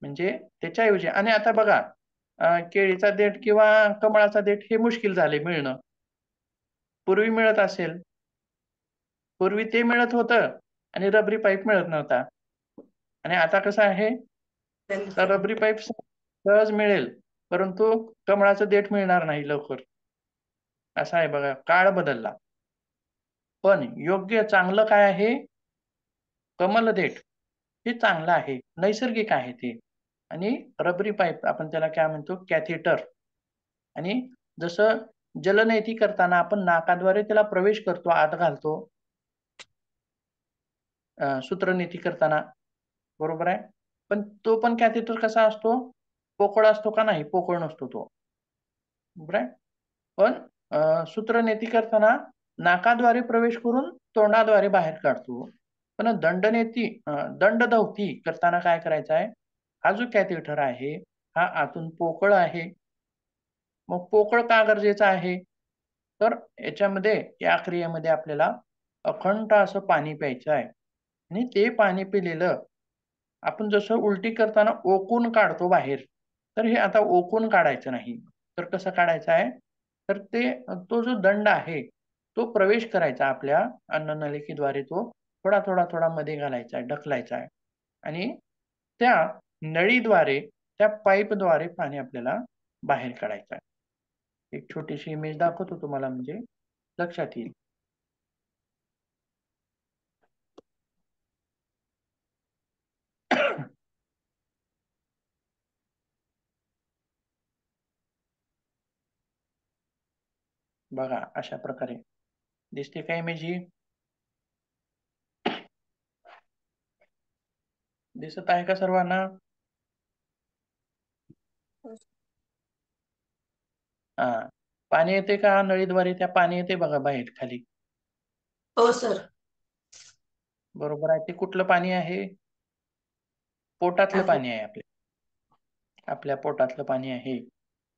म्हणजे त्याच्याऐवजी. आणि आता बघा केळीचा देठ किंवा कमळाचा देठ हे मुश्किल झाले मिळणं. पूर्वी मिळत असेल. पूर्वी ते मिळत होतं आणि रबरी पाईप मिळत नव्हता. आणि आता कसं आहे? तर रबरी पाईप सहज मिळेल, परंतु कमळाचं देठ मिळणार नाही लवकर. असं आहे बघा, काळ बदलला. पण योग्य चांगलं काय आहे? कमल देठ हे चांगलं आहे, नैसर्गिक आहे ते. आणि रबरी पाईप आपण त्याला काय म्हणतो? कॅथेटर. आणि जसं जलनेती करताना आपण नाकाद्वारे त्याला प्रवेश करतो, आत घालतो सूत्रनेती करताना. बरोबर आहे. पण तो पण कॅथेटर कसा असतो? पोकळ असतो का? नाही, पोकळ नसतो तो. बरोबर आहे. पण सूत्रनेती करताना नाकाद्वारे प्रवेश करून तोंडाद्वारे बाहेर काढतो. पण दंडधवती करताना काय करायचं आहे? हा जो कॅथेटर आहे हा आतून पोकळ आहे. मग पोकळ का गरजेचं आहे? तर याच्यामध्ये या क्रियेमध्ये आपल्याला अखंड असं पाणी प्यायचं आहे. आणि ते पाणी पिलेलं आपण जसं उलटी करताना ओकून काढतो बाहेर, तर हे आता ओकून काढायचं नाही. तर कसं काढायचं आहे? तर तो जो दंड आहे तो प्रवेश करायचा आपल्या अन्ननलिकेद्वारे, तो थोडा मध्ये घालायचा आहे, ढकलायचा आहे. आणि त्या नळीद्वारे, त्या पाईपद्वारे पाणी आपल्याला बाहेर काढायचं आहे. एक छोटीशी इमेज दाखवतो तुम्हाला म्हणजे लक्षात येईल. बघा अशा प्रकारे दिसते का इमेज ही? दिसत आहे का सर्वांना? हा, पाणी येते का नळीद्वारे? त्या पाणी येते बघा बाहेर खाली. हो सर. बरोबर आहे. ते कुठलं पाणी आहे? पोटातलं पाणी आहे आपल्या पोटातलं पाणी आहे.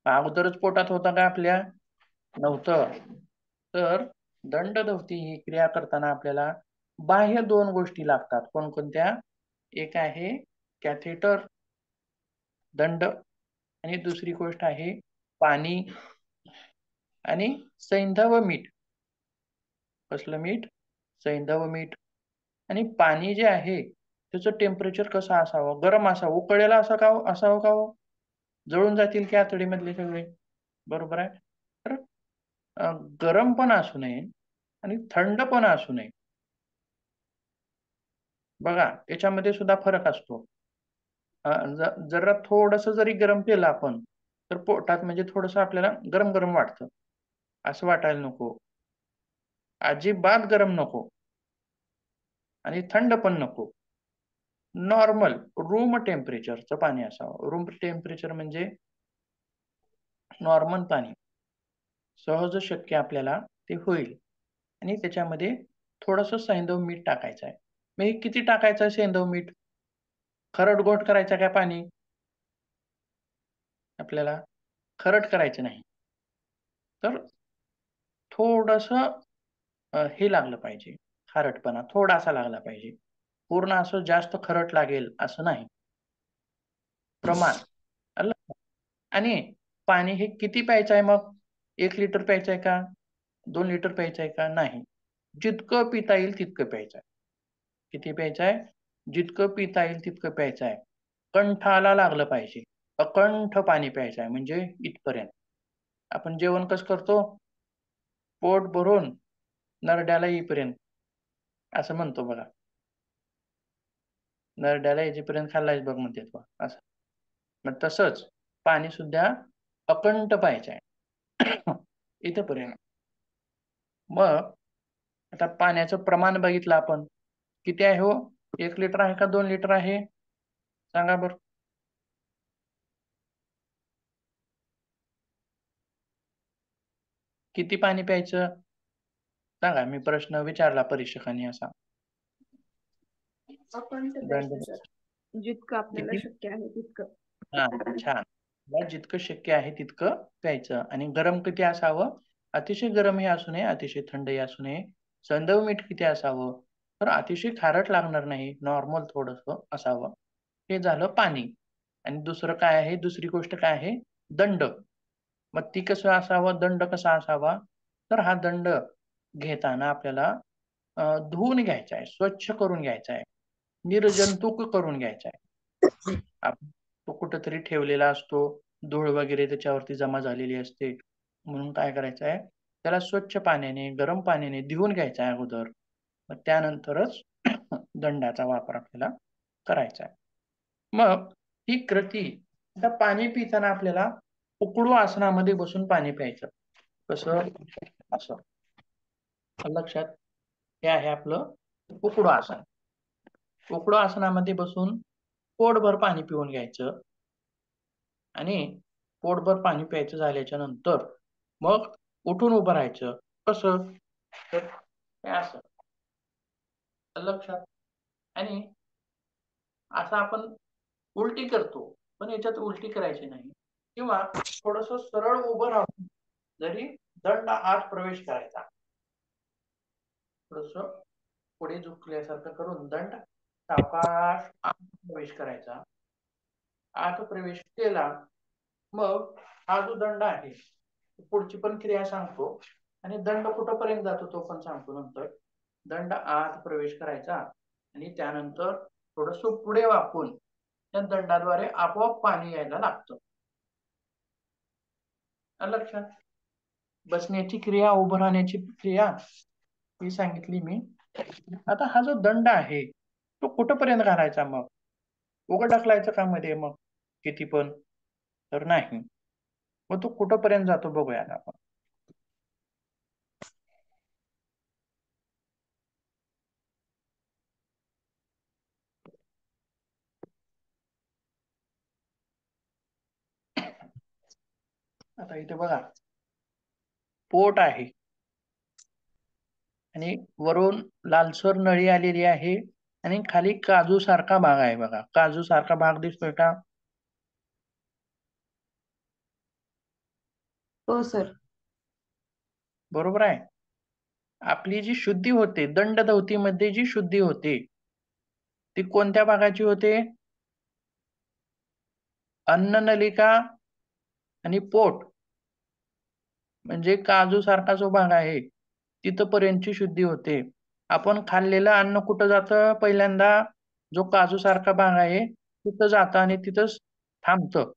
अगोदरच पोटात होता का आपल्या? नव्हतं. तर दंडदवती ही क्रिया करताना आपल्याला बाह्य दोन गोष्टी लागतात. कोणकोणत्या? एक आहे कॅथेटर दंड आणि दुसरी गोष्ट आहे पाणी आणि सैंधव मीठ. कसलं मीठ? सैंधव मीठ. आणि पाणी जे आहे त्याचं टेम्परेचर कसं असावं? गरम असावं, उकळलेलं असावं का हो? जळून जातील की आतडीमधले सगळे. बरोबर आहे. तर गरम पण असू नये आणि थंड पण असू नये. बघा याच्यामध्ये सुद्धा फरक असतो. जरा थोडस जरी गरम केलं आपण तर पोटात म्हणजे थोडस आपल्याला गरम गरम वाटतं. असं वाटायला नको. अजिबात गरम नको आणि थंड पण नको. नॉर्मल रूम टेम्परेचरचं पाणी असावं. रूम टेम्परेचर म्हणजे नॉर्मल पाणी. सहज शक्य आपल्याला ते होईल. आणि त्याच्यामध्ये थोडंसं सैंधव मीठ टाकायचं आहे. मग हे किती टाकायचं आहे सैंधव मीठ? खरडगोट करायचं काय पाणी? आपल्याला खरट करायचं नाही. तर थोडंसं हे लागलं पाहिजे, खारटपणा थोडासा लागला पाहिजे. पूर्ण असं जास्त खरट लागेल असं नाही. प्रमाण. आलं? आणि पाणी हे किती प्यायचं आहे मग? 1 लिटर प्यायचं आहे का? 2 लिटर प्यायचं आहे का? नाही. जितकं पिता येईल तितकं प्यायचं आहे. किती प्यायचं आहे? जितकं पिता येईल तितकं प्यायचं आहे. कंठाला लागलं पाहिजे. अकंठ पाणी प्यायचं आहे म्हणजे इथपर्यंत. आपण जेवण कसं करतो? पोट भरून नरड्याला येईपर्यंत असं म्हणतो बघा. नरड्याला येईपर्यंत खाल्लायस बघ म्हणते तो असं. मग तसंच पाणी सुद्धा अकंठ पाहिजे आहे. इथपर्यंत. मग आता पाण्याचं प्रमाण बघितलं आपण. किती आहे हो? 1 लिटर आहे का 2 लिटर आहे? सांगा बरं. किती पाणी प्यायचं? सांगा. मी प्रश्न विचारला परीक्षकांनी असा. अखंड दंड प्यायचं सर. जितकं आपल्याला किती? शक्य आहे तितकं. हा, छान. मग जितकं शक्य आहे तितकं प्यायचं. आणि गरम किती असावं? अतिशय गरमही असू नये, अतिशय थंडही असू नये. सैंधव मीठ किती असावं? तर अतिशय खारट लागणार नाही, नॉर्मल थोडंसं असावं. हे झालं पाणी. आणि दुसरं काय आहे? दुसरी गोष्ट काय आहे? दंड. मग ती कसं असावं? दंड कसा असावा? तर हा दंड घेताना आपल्याला धुवून घ्यायचा आहे, स्वच्छ करून घ्यायचा आहे, निर्जंतुक करून घ्यायचा आहे. तो कुठंतरी ठेवलेला असतो, धूळ वगैरे त्याच्यावरती जमा झालेली असते. म्हणून काय करायचं आहे? त्याला स्वच्छ पाण्याने, गरम पाण्याने धुवून घ्यायचं आहे अगोदर. मग त्यानंतरच दंडाचा वापर आपल्याला करायचा आहे. मग ही कृती, आता पाणी पिताना आपल्याला उकडू आसनामध्ये बसून पाणी प्यायचं. कसं? असं. लक्षात? हे आहे आपलं उकडू आसन. उकडू आसनामध्ये बसून पोटभर पाणी पिऊन घ्यायचं. आणि पोटभर पाणी प्यायचं झाल्याच्या नंतर मग उठून उभं राहायचं. कसं? तर हे असं. लक्षात? आणि असं आपण उलटी करतो, पण याच्यात उलटी करायची नाही. किंवा थोडंसं सरळ उभं राहून जरी दंड आत प्रवेश करायचा. थोडंसं पुढे झुकल्यासारखं करून दंड सावकाश आत प्रवेश करायचा. आत प्रवेश केला मग हा जो दंड आहे पुढची पण क्रिया सांगतो आणि दंड कुठपर्यंत जातो तो पण सांगतो नंतर. दंड आत प्रवेश करायचा आणि त्यानंतर थोडस पुढे वाकून त्या दंडाद्वारे आपोआप पाणी यायला लागतं. लक्षात? बसण्याची क्रिया, उभं राहण्याची क्रिया ही सांगितली मी. आता हा जो दंड आहे तो कुठपर्यंत घालायचा? मग उघड ढकलायचं का मध्ये मग किती पण? तर नाही. मग तो कुठपर्यंत जातो बघूयात आपण. आता इथे बघा पोट आहे आणि वरून लालसर नळी आलेली आहे आणि खाली काजू सारखा भाग आहे बघा. काजू सारखा भाग दिसतोय का? हो सर. बरोबर आहे. आपली जी शुद्धी होते दंडधवतीमध्ये जी शुद्धी होते ती कोणत्या भागाची होते? अन्ननलिका आणि पोट म्हणजे काजू सारखा जो भाग आहे तिथपर्यंतची शुद्धी होते. आपण खाल्लेलं अन्न कुठं जातं? पहिल्यांदा जो काजू सारखा भाग आहे तिथं जातं आणि तिथंच थांबतं.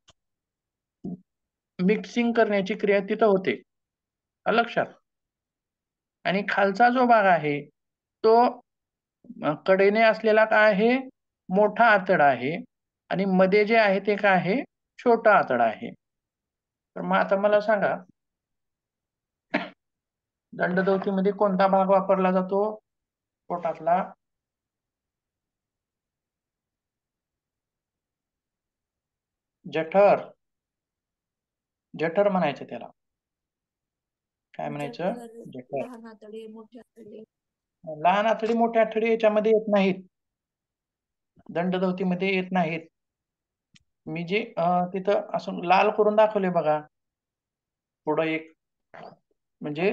मिक्सिंग करण्याची क्रिया तिथं होते. आलं लक्षात? आणि खालचा जो भाग आहे तो कडेने असलेला काय आहे? मोठा आतडा आहे आणि मध्ये जे आहे ते काय आहे? छोटा आतडा आहे. तर मग आता मला सांगा दंडधवतीमध्ये कोणता भाग वापरला जातो? पोटातला जठर. जठर म्हणायचं त्याला. काय म्हणायचं? जठर. लहान आतडे, मोठे आतडे. लहान आतडी मोठे आतडी याच्यामध्ये येत नाहीत. दंडधवतीमध्ये येत नाहीत. मी जे तिथं असं लाल करून दाखवले बघा. पुढं एक म्हणजे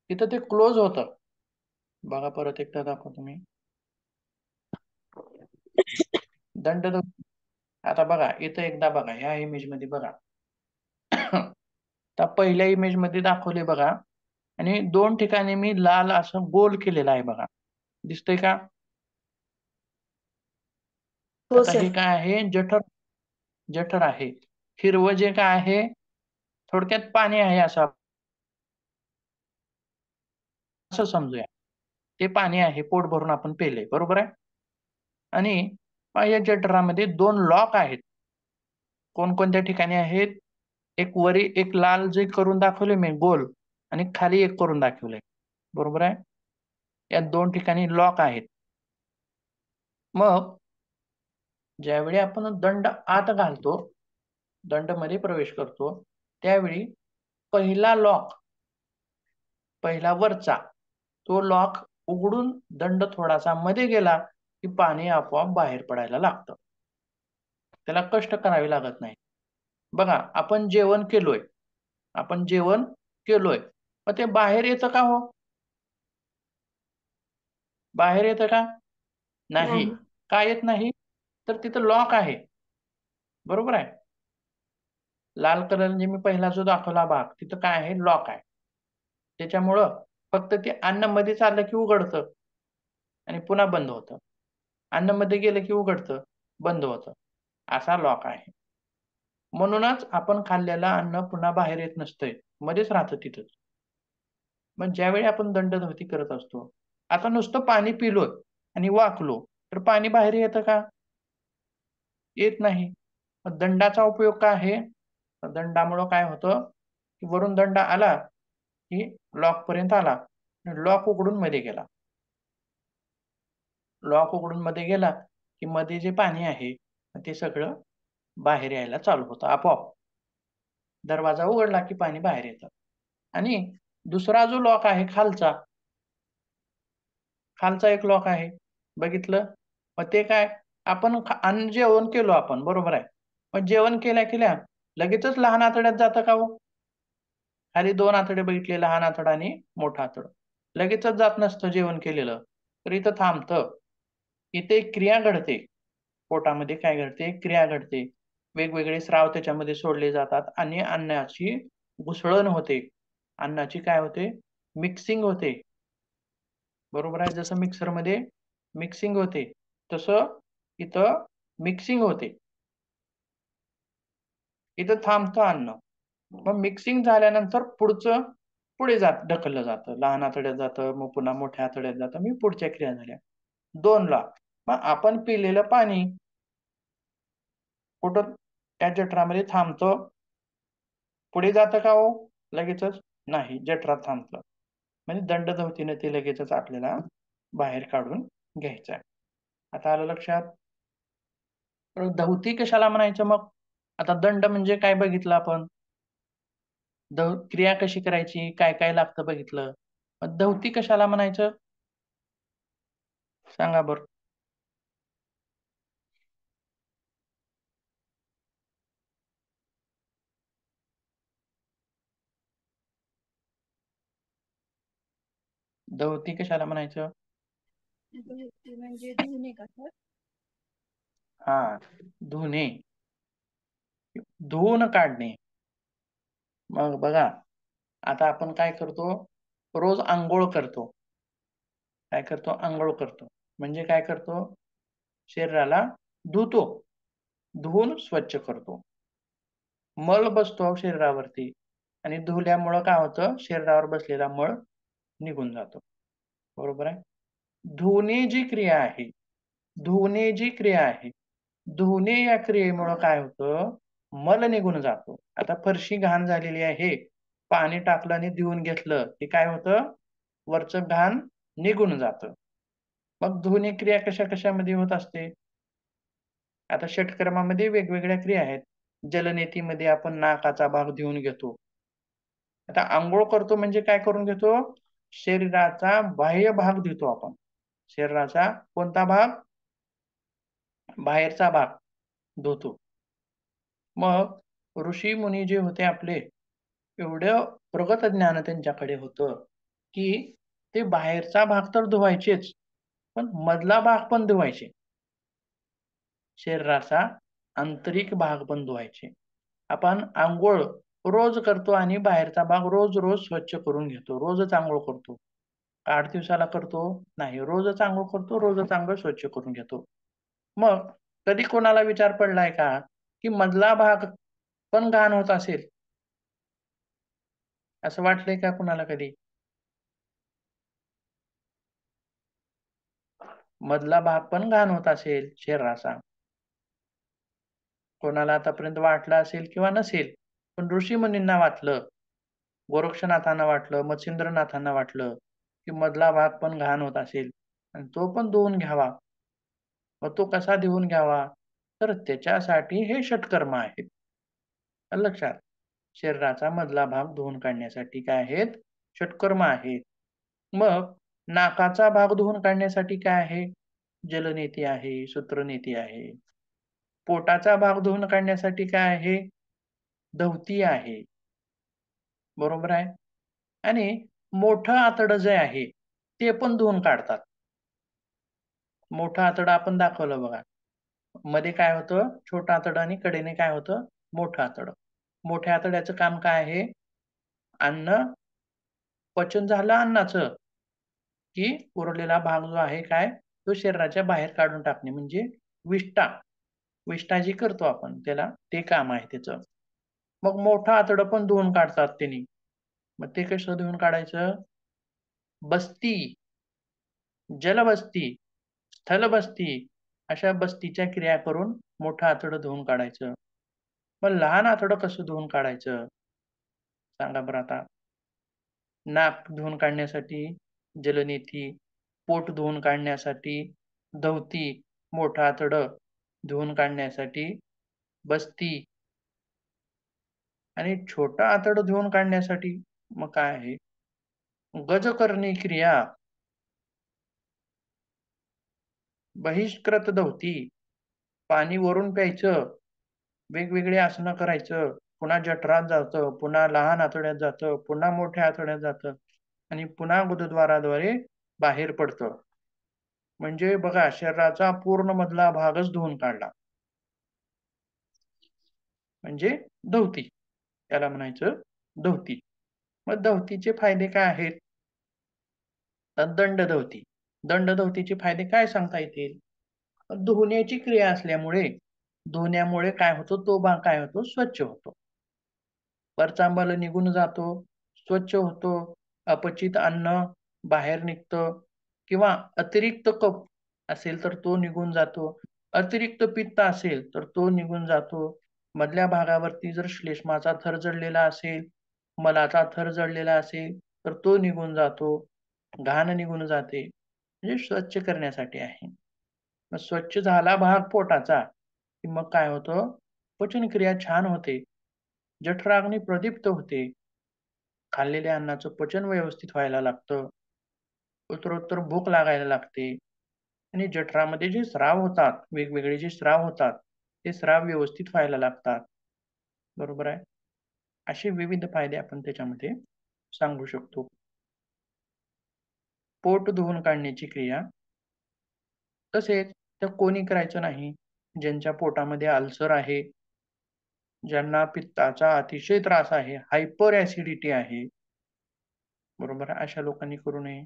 तिथं ते क्लोज होतं. बघा परत एकदा दाखवतो मी. दंडधवती. आता बघा इथं एकदा बघा ह्या इमेज मध्ये बघा. तर पहिल्या इमेज मध्ये दाखवले बघा आणि दोन ठिकाणी मी लाल असं गोल केलेलं आहे बघा. दिसतंय का? हो आता हे सर. काय आहे? जठर. जठर आहे. हिरवं जे काय आहे थोडक्यात पाणी आहे असं समजूया. ते पाणी आहे पोट भरून आपण पेले. बरोबर आहे? आणि या जठरामध्ये दोन लॉक आहेत. कोणकोणत्या ठिकाणी आहेत? एक वरी एक लाल जे करून दाखवले मी गोल आणि खाली एक करून दाखवलंय. बरोबर आहे? या दोन ठिकाणी लॉक आहेत. मग ज्यावेळी आपण दंड आत घालतो, दंडमध्ये प्रवेश करतो, त्यावेळी पहिला लॉक, पहिला वरचा, तो लॉक उघडून दंड थोडासा मध्ये गेला की पाणी आपोआप बाहेर पडायला लागतं. त्याला कष्ट करावे लागत नाही. बघा आपण जेवण केलोय. आपण जेवण केलोय. मग ते बाहेर येतं का हो? बाहेर येतं का? नाही. नाही. का येत नाही? तर तिथं लॉक आहे. बरोबर आहे? लाल कलरने मी पहिला जो दाखवला भाग तिथं काय आहे? लॉक आहे. त्याच्यामुळं फक्त ते अन्न मध्ये चाललं की उघडतं आणि पुन्हा बंद होतं. अन्न मध्ये गेलं की उघडतं, बंद होतं. असा लॉक आहे. म्हणूनच आपण खाल्लेलं अन्न पुन्हा बाहेर येत नसतंय. मध्येच राहतं तिथंच. मग ज्यावेळी आपण दंडधवती करत असतो, आता नुसतं पाणी पिलोय आणि वाकलो, तर पाणी बाहेर येतं का? येत नाही. मग दंडाचा उपयोग काय आहे? दंडामुळं काय होतं, की वरून दंड आला, की लॉक पर्यंत आला. लॉक उघडून मध्ये गेला. लॉक उघडून मध्ये गेला, की मध्ये जे पाणी आहे, ते सगळं बाहेर यायला चालू होतं आपोआप. दरवाजा उघडला की पाणी बाहेर येतं. आणि दुसरा जो लॉक आहे खालचा, खालचा एक लॉक आहे. बघितलं? मग ते काय? आपण अन्न जेवण केलो आपण, बरोबर आहे. मग जेवण केल्या लगेचच लहान आतड्यात जातं का हो? खाली दोन आतडे बघितले, लहान आतडा आणि मोठा आतडा. लगेचच जात नसतं जेवण केलेलं. तर इथं थांबतं. इथे एक क्रिया घडते. पोटामध्ये काय घडते? क्रिया घडते. वेगवेगळे स्राव त्याच्यामध्ये सोडले जातात आणि अन्नाची घुसळण होते. अन्नाची काय होते? मिक्सिंग होते. बरोबर आहे? जसं मिक्सरमध्ये मिक्सिंग होते, तसं इथं मिक्सिंग होते. इथं थांबतं अन्न. मग मिक्सिंग झाल्यानंतर पुढे ढकललं जातं. लहान आतड्यात जातं, मग पुन्हा मोठ्या आतड्यात जातं. मी पुढच्या क्रिया झाल्या. 2 ला. मग आपण पिलेलं पाणी कुठं त्या जठरामध्ये थांबतं. पुढे जातं का हो लगेचच? नाही, जठरात थांबतं. म्हणजे दंडधवतीने ते लगेचच आपल्याला बाहेर काढून घ्यायचं आहे. आता आलं लक्षात? तर धवती कशाला म्हणायचं मग? आता दंड म्हणजे काय बघितलं आपण? क्रिया कशी करायची? काय काय लागतं बघितलं. मग धवती कशाला म्हणायचं? सांगा बरं. दवती कशाला म्हणायचं? म्हणजे धुणे का सर? हा, धुणे, धुवून काढणे. मग बघा, आता आपण काय करतो, रोज आंघोळ करतो. काय करतो? आंघोळ करतो. म्हणजे काय करतो? शरीराला धुतो, धुवून स्वच्छ करतो. मळ बसतो शरीरावरती आणि धुल्यामुळं काय होतं? शरीरावर बसलेला मळ निघून जातो. बरोबर आहे? धुणे जी क्रिया आहे, धुणे जी क्रिया आहे, धुणे या क्रियेमुळं काय होतं? मल निघून जातो. आता फरशी घाण झालेली आहे, पाणी टाकलं आणि धुवून घेतलं की काय होतं? वरचं घाण निघून जातं. मग धुणे क्रिया कशा कशामध्ये होत असते? आता षटकर्मामध्ये वेगवेगळ्या क्रिया आहेत. जलनेतीमध्ये आपण नाकाचा भाग धुवून घेतो. आता अंघोळ करतो म्हणजे काय करून घेतो? शरीराचा बाह्य भाग धुतो आपण. शरीराचा कोणता भाग? बाहेरचा भाग धुतो. मग ऋषी मुनी जे होते आपले, एवढं प्रगत ज्ञान त्यांच्याकडे होतं की ते बाहेरचा भाग तर धुवायचेच, पण मधला भाग पण धुवायचे. शरीराचा आंतरिक भाग पण धुवायचे. आपण अंघोळ रोज करतो आणि बाहेरचा भाग रोज रोज स्वच्छ करून घेतो. रोजच अंघोळ करतो. 8 दिवसाला करतो? नाही, रोजच अंघोळ करतो, रोजच अंघोळ स्वच्छ करून घेतो. मग कधी कोणाला विचार पडलाय का की मधला भाग पण घाण होत असेल? असं वाटलंय का कुणाला कधी? मधला भाग पण घाण होत असेल शरीराचा. कोणाला आतापर्यंत वाटलं असेल किंवा नसेल, पण ऋषीमुनींना वाटलं, गोरक्षनाथांना वाटलं, मच्छिंद्रनाथांना वाटलं की मधला भाग पण घाण होत असेल आणि तो पण धुवून घ्यावा. मग तो कसा धुवून घ्यावा? तर त्याच्यासाठी हे षटकर्म आहेत. आलं लक्षात? शरीराचा मधला भाग धुवून काढण्यासाठी काय आहेत? षटकर्म आहेत. मग नाकाचा भाग धुवून काढण्यासाठी काय आहे? जलनेती आहे, सूत्रनेती आहे. पोटाचा भाग धुवून काढण्यासाठी काय आहे? दवती आहे. बरोबर आहे? आणि मोठं आतडं जे आहे, ते पण धुवून काढतात. मोठं आतडं आपण दाखवलं बघा. मध्ये काय होतं? छोटं आतडं आणि कडेने काय होतं? मोठं आतडं. मोठ्या आतड्याचं काम काय आहे? अन्न पचन झालं अन्नाचं, की उरलेला भाग जो आहे काय? तो शरीराच्या बाहेर काढून टाकणे म्हणजे विष्ठा. विष्ठा जी करतो आपण त्याला, ते काम आहे त्याचं. मग मोठं आतडं पण धुवून काढतात त्यांनी. मग ते कसं धुवून काढायचं? बस्ती, जलबस्ती, स्थलबस्ती अशा बस्तीच्या क्रिया करून मोठं आतडं धुवून काढायचं. मग लहान आतडं कसं धुवून काढायचं? सांगा बरं आता. नाक धुवून काढण्यासाठी जलनेती, पोट धुवून काढण्यासाठी दवती, मोठं आतडं धुवून काढण्यासाठी बस्ती आणि छोटं आतडं धुवून काढण्यासाठी मग काय आहे? गजकरणी क्रिया, बहिष्कृत दवती, पाणी वरून प्यायचं, वेगवेगळे आसनं करायचं, पुन्हा जठरात जातं, पुन्हा लहान आतड्यात जातं, पुन्हा मोठ्या आतड्यात जातं आणि पुन्हा गुदद्वाराद्वारे बाहेर पडतं. म्हणजे बघा, शरीराचा पूर्ण मधला भागच धुवून काढला. म्हणजे दवती. त्याला म्हणायचं दवती. मग दवतीचे फायदे काय आहेत? दंडदवती. दंडदवतीचे फायदे काय सांगता येतील? धुण्याची क्रिया असल्यामुळे, धुण्यामुळे काय होतं? तो भाग काय होतो? स्वच्छ होतो. वरचा मल निघून जातो, स्वच्छ होतो, अपचित अन्न बाहेर निघतं किंवा अतिरिक्त कफ असेल तर तो निघून जातो. अतिरिक्त पित्त असेल तर तो निघून जातो. मधल्या भागावरती जर श्लेष्माचा थर जडलेला असेल, मलाचा थर जडलेला असेल तर तो निघून जातो. घाण निघून जाते. म्हणजे स्वच्छ करण्यासाठी आहे. मग स्वच्छ झाला भाग पोटाचा, की मग काय होतं? पचनक्रिया छान होते. जठराग्नी प्रदीप्त होते. खाल्लेल्या अन्नाचं पचन व्यवस्थित व्हायला लागतं. उत्तरोत्तर भूक लागायला लागते आणि जठरामध्ये जे स्राव होतात, वेगवेगळे जे स्राव होतात, ते स्राव व्यवस्थित व्हायला लागतात. बरोबर आहे? असे विविध फायदे आपण त्याच्यामध्ये सांगू शकतो. पोट धुवून काढण्याची क्रिया. तसेच त्या कोणी करायचं नाही, ज्यांच्या पोटामध्ये अल्सर आहे, ज्यांना पित्ताचा अतिशय त्रास आहे, हायपर ऍसिडिटी आहे, बरोबर आहे, अशा लोकांनी करू नये.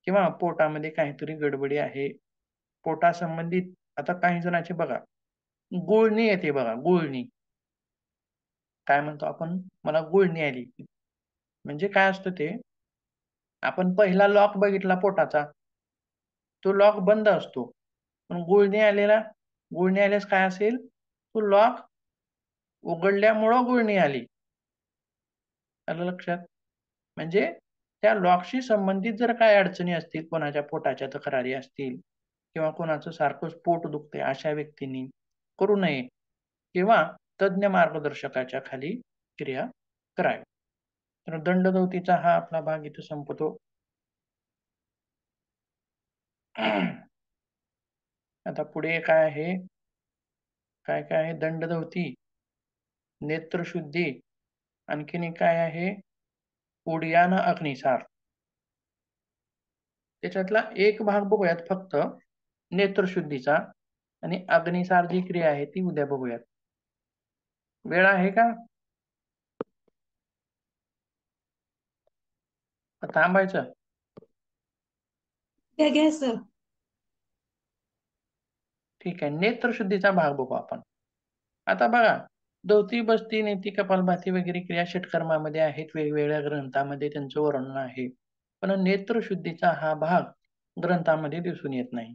किंवा पोटामध्ये काहीतरी गडबडी आहे, पोटासंबंधित. आता काही जणांचे बघा गुळणी येते बघा, गुळणी. काय म्हणतो आपण, मला गुळणी आली. म्हणजे काय असतं ते, आपण पहिला लॉक बघितला पोटाचा, तो लॉक बंद असतो. पण गुळणी आल्यास काय असेल, तो लॉक उघडल्यामुळं गुळणी आली. आलं लक्षात? म्हणजे त्या लॉकशी संबंधित जर काही अडचणी असतील, कोणाच्या पोटाच्या तक्रारी असतील किंवा कोणाचं सारखंच पोट दुखते, अशा व्यक्तींनी करू नये किंवा तज्ञ मार्गदर्शकाच्या खाली क्रिया करावी. तर दंडधौतीचा हा आपला भाग इथं संपतो. आता पुढे काय आहे, काय काय आहे, दंडधौती, नेत्रशुद्धी, आणखीन एक काय आहे, उडियान अग्निसार. त्याच्यातला एक भाग बघूयात फक्त, नेत्रशुद्धीचा, आणि अग्निसार जी क्रिया आहे ती उद्या बघूयात. वेळ आहे का? थांबायचं? घ्या सर. ठीक आहे, नेत्रशुद्धीचा भाग बघू आपण. आता बघा, धौती, बस्ती, नेती, कपालभाती वगैरे क्रिया षटकर्मामध्ये आहेत, वेगवेगळ्या ग्रंथामध्ये त्यांचं वर्णन आहे. पण नेत्रशुद्धीचा हा भाग ग्रंथामध्ये दिसून येत नाही,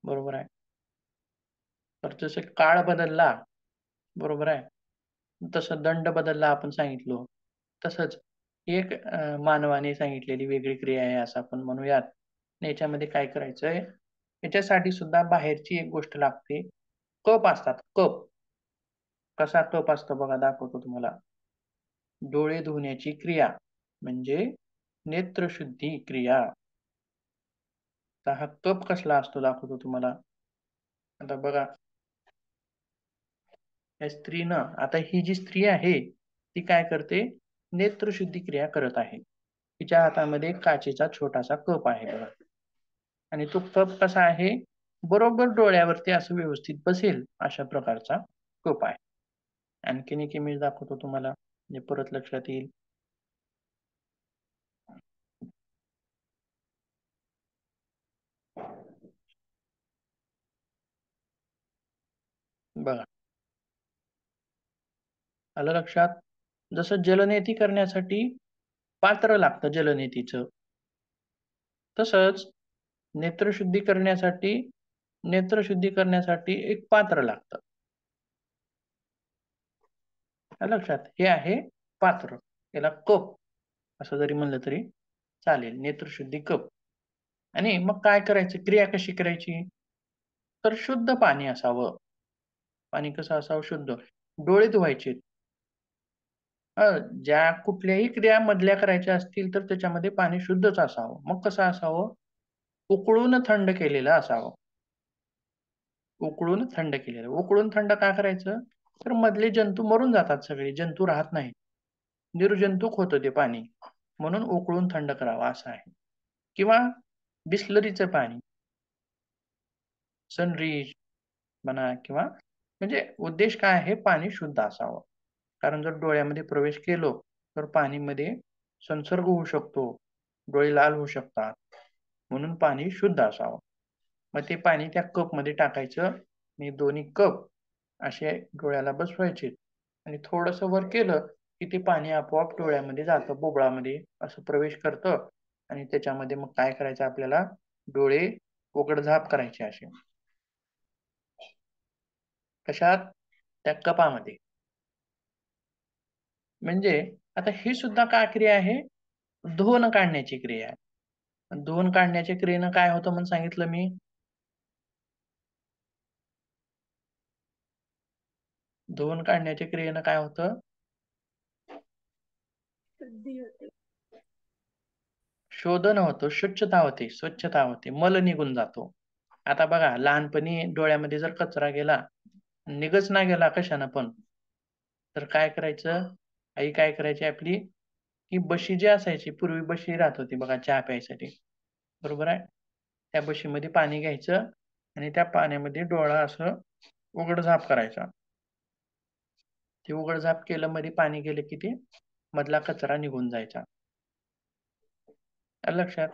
बरोबर आहे. तर जसं काळ बदलला, बरोबर आहे, तसं दंड बदलला आपण सांगितलं, तसंच एक मानवाने सांगितलेली वेगळी क्रिया आहे असं आपण म्हणूयात. याच्यामध्ये काय करायचंय, याच्यासाठी सुद्धा बाहेरची एक गोष्ट लागते, कप असतात, कप. कसा कप असतो बघा, दाखवतो तुम्हाला. डोळे धुण्याची क्रिया म्हणजे नेत्रशुद्धी क्रिया. तर हा कप कसला असतो दाखवतो तुम्हाला. आता बघा, या स्त्रीनं, आता ही जी स्त्री आहे ती काय करते, नेत्रशुद्धी क्रिया करत आहे. तिच्या हातामध्ये काचेचा छोटासा कप आहे बघा, आणि तो कप कसा आहे, बरोबर डोळ्यावरती असं व्यवस्थित बसेल अशा प्रकारचा कप आहे. आणखीन एक इमेज दाखवतो तुम्हाला, म्हणजे परत लक्षात येईल. बघा, आलं लक्षात? जसं जलनेती करण्यासाठी पात्र लागतं जलनेतीचं, तसंच नेत्रशुद्धी करण्यासाठी एक पात्र लागतं. लक्षात? हे आहे पात्र, याला कप असं जरी म्हणलं तरी चालेल, नेत्रशुद्धी कप. आणि मग काय करायचं, क्रिया कशी करायची, तर शुद्ध पाणी असावं. पाणी कसं असावं, शुद्ध. डोळे धुवायचे. ज्या कुठल्याही क्रिया मधल्या करायच्या असतील तर त्याच्यामध्ये पाणी शुद्धच असावं. मग कसं असावं, उकळून थंड केलेलं असावं. उकळून थंड केलेलं. उकळून थंड का करायचं, तर मधले जंतू मरून जातात, सगळे जंतू राहत नाहीत, निर्जंतुक होतं ते पाणी, म्हणून उकळून थंड करावं असं आहे. किंवा बिस्लरीचं पाणी, सनरीज म्हणा, किंवा म्हणजे उद्देश काय आहे, पाणी शुद्ध असावं. कारण जर डोळ्यामध्ये प्रवेश केलो तर पाणीमध्ये संसर्ग होऊ शकतो, डोळे लाल होऊ शकतात, म्हणून पाणी शुद्ध असावं. मग ते पाणी त्या कप मध्ये टाकायचं आणि दोन्ही कप असे डोळ्याला बसवायचे आणि थोडंसं वर केलं की ते पाणी आपोआप डोळ्यामध्ये जातं, बोबळामध्ये असं प्रवेश करतं. आणि त्याच्यामध्ये मग काय करायचं, आपल्याला डोळे उघडझाप करायचे असे. कशात, त्या कपामध्ये. म्हणजे आता ही सुद्धा काय क्रिया आहे, धुवून काढण्याची क्रिया आहे. धुवून काढण्याच्या क्रियेनं काय होतं म्हणून सांगितलं मी, धुवून काढण्याच्या क्रियेनं काय होतं, शुद्धी होते. शोधन होतं, स्वच्छता होते, मल निघून जातो. आता बघा, लहानपणी डोळ्यामध्ये जर कचरा गेला, निघच ना गेला कशानं पण, तर काय करायचं, आई काय करायची आपली, की बशी जी असायची, पूर्वी बशी राहत होती बघा चहा प्यायसाठी, बरोबर आहे. त्या बशीमध्ये पाणी घ्यायचं आणि त्या पाण्यामध्ये डोळा असं उघडझाप करायचा. ते उघडझाप केलं, मध्ये पाणी गेलं की ते मधला कचरा निघून जायचा. आलं लक्षात?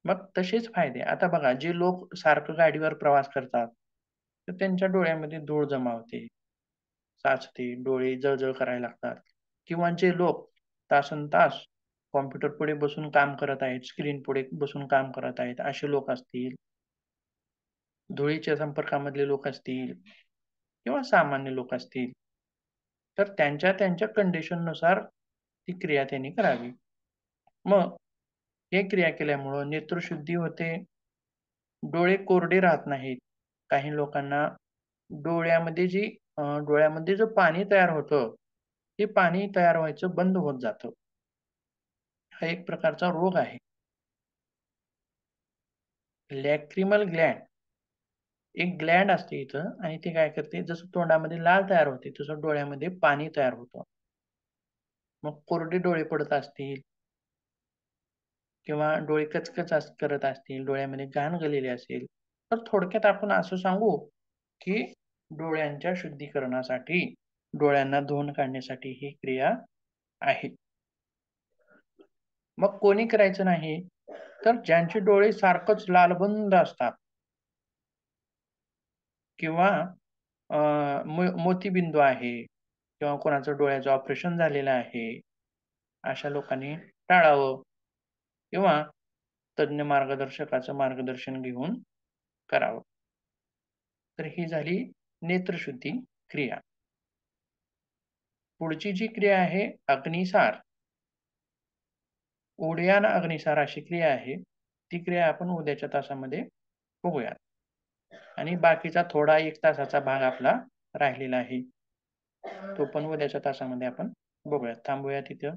मग तसेच फायदे. आता बघा, जे लोक सारखं गाडीवर प्रवास करतात, तर त्यांच्या डोळ्यामध्ये धूळ जमा होते, साचते, डोळे जळजळ करायला लागतात. किंवा जे लोक तासनतास कॉम्प्युटर पुढे बसून काम करत आहेत, स्क्रीन पुढे बसून काम करत आहेत, असे लोक असतील, धुळीच्या संपर्कामधले लोक असतील किंवा सामान्य लोक असतील, तर त्यांच्या त्यांच्या कंडिशननुसार ती क्रिया त्यांनी करावी. मग हे क्रिया केल्यामुळं नेत्रशुद्धी होते, डोळे कोरडे राहत नाहीत. काही लोकांना डोळ्यामध्ये जे पाणी तयार होतं, ते पाणी तयार व्हायचं बंद होत जातं. हा एक प्रकारचा रोग आहे. लॅक्रिमल ग्लॅन्ड, एक ग्लॅन्ड असते इथं आणि ते काय करते, जसं तोंडामध्ये लाळ तयार होते, तसं डोळ्यामध्ये पाणी तयार होतं. मग कोरडे डोळे पडत असतील किंवा डोळे कचकच करत असतील, डोळ्यामध्ये घाण गेलेली असेल, तर थोडक्यात आपण असं सांगू, की डोळ्यांच्या शुद्धीकरणासाठी, डोळ्यांना धुवून काढण्यासाठी ही क्रिया आहे. मग कोणी करायचं नाही, तर ज्यांचे डोळे सारखंच लालबंद असतात किंवा मोतीबिंदू आहे किंवा कोणाचं डोळ्याचं ऑपरेशन झालेलं आहे, अशा लोकांनी टाळावं किंवा तज्ञ मार्गदर्शकाचं मार्गदर्शन घेऊन करावं. तर ही झाली नेत्रशुद्धी क्रिया. पुढची जी क्रिया आहे, अग्निसार, उडयान अग्निसार अशी क्रिया आहे. ती क्रिया आपण उद्याच्या तासामध्ये बघूया. आणि बाकीचा थोडा 1 तासाचा भाग आपला राहिलेला आहे. तो पण उद्याच्या तासामध्ये आपण बघूया. थांबूया तिथं.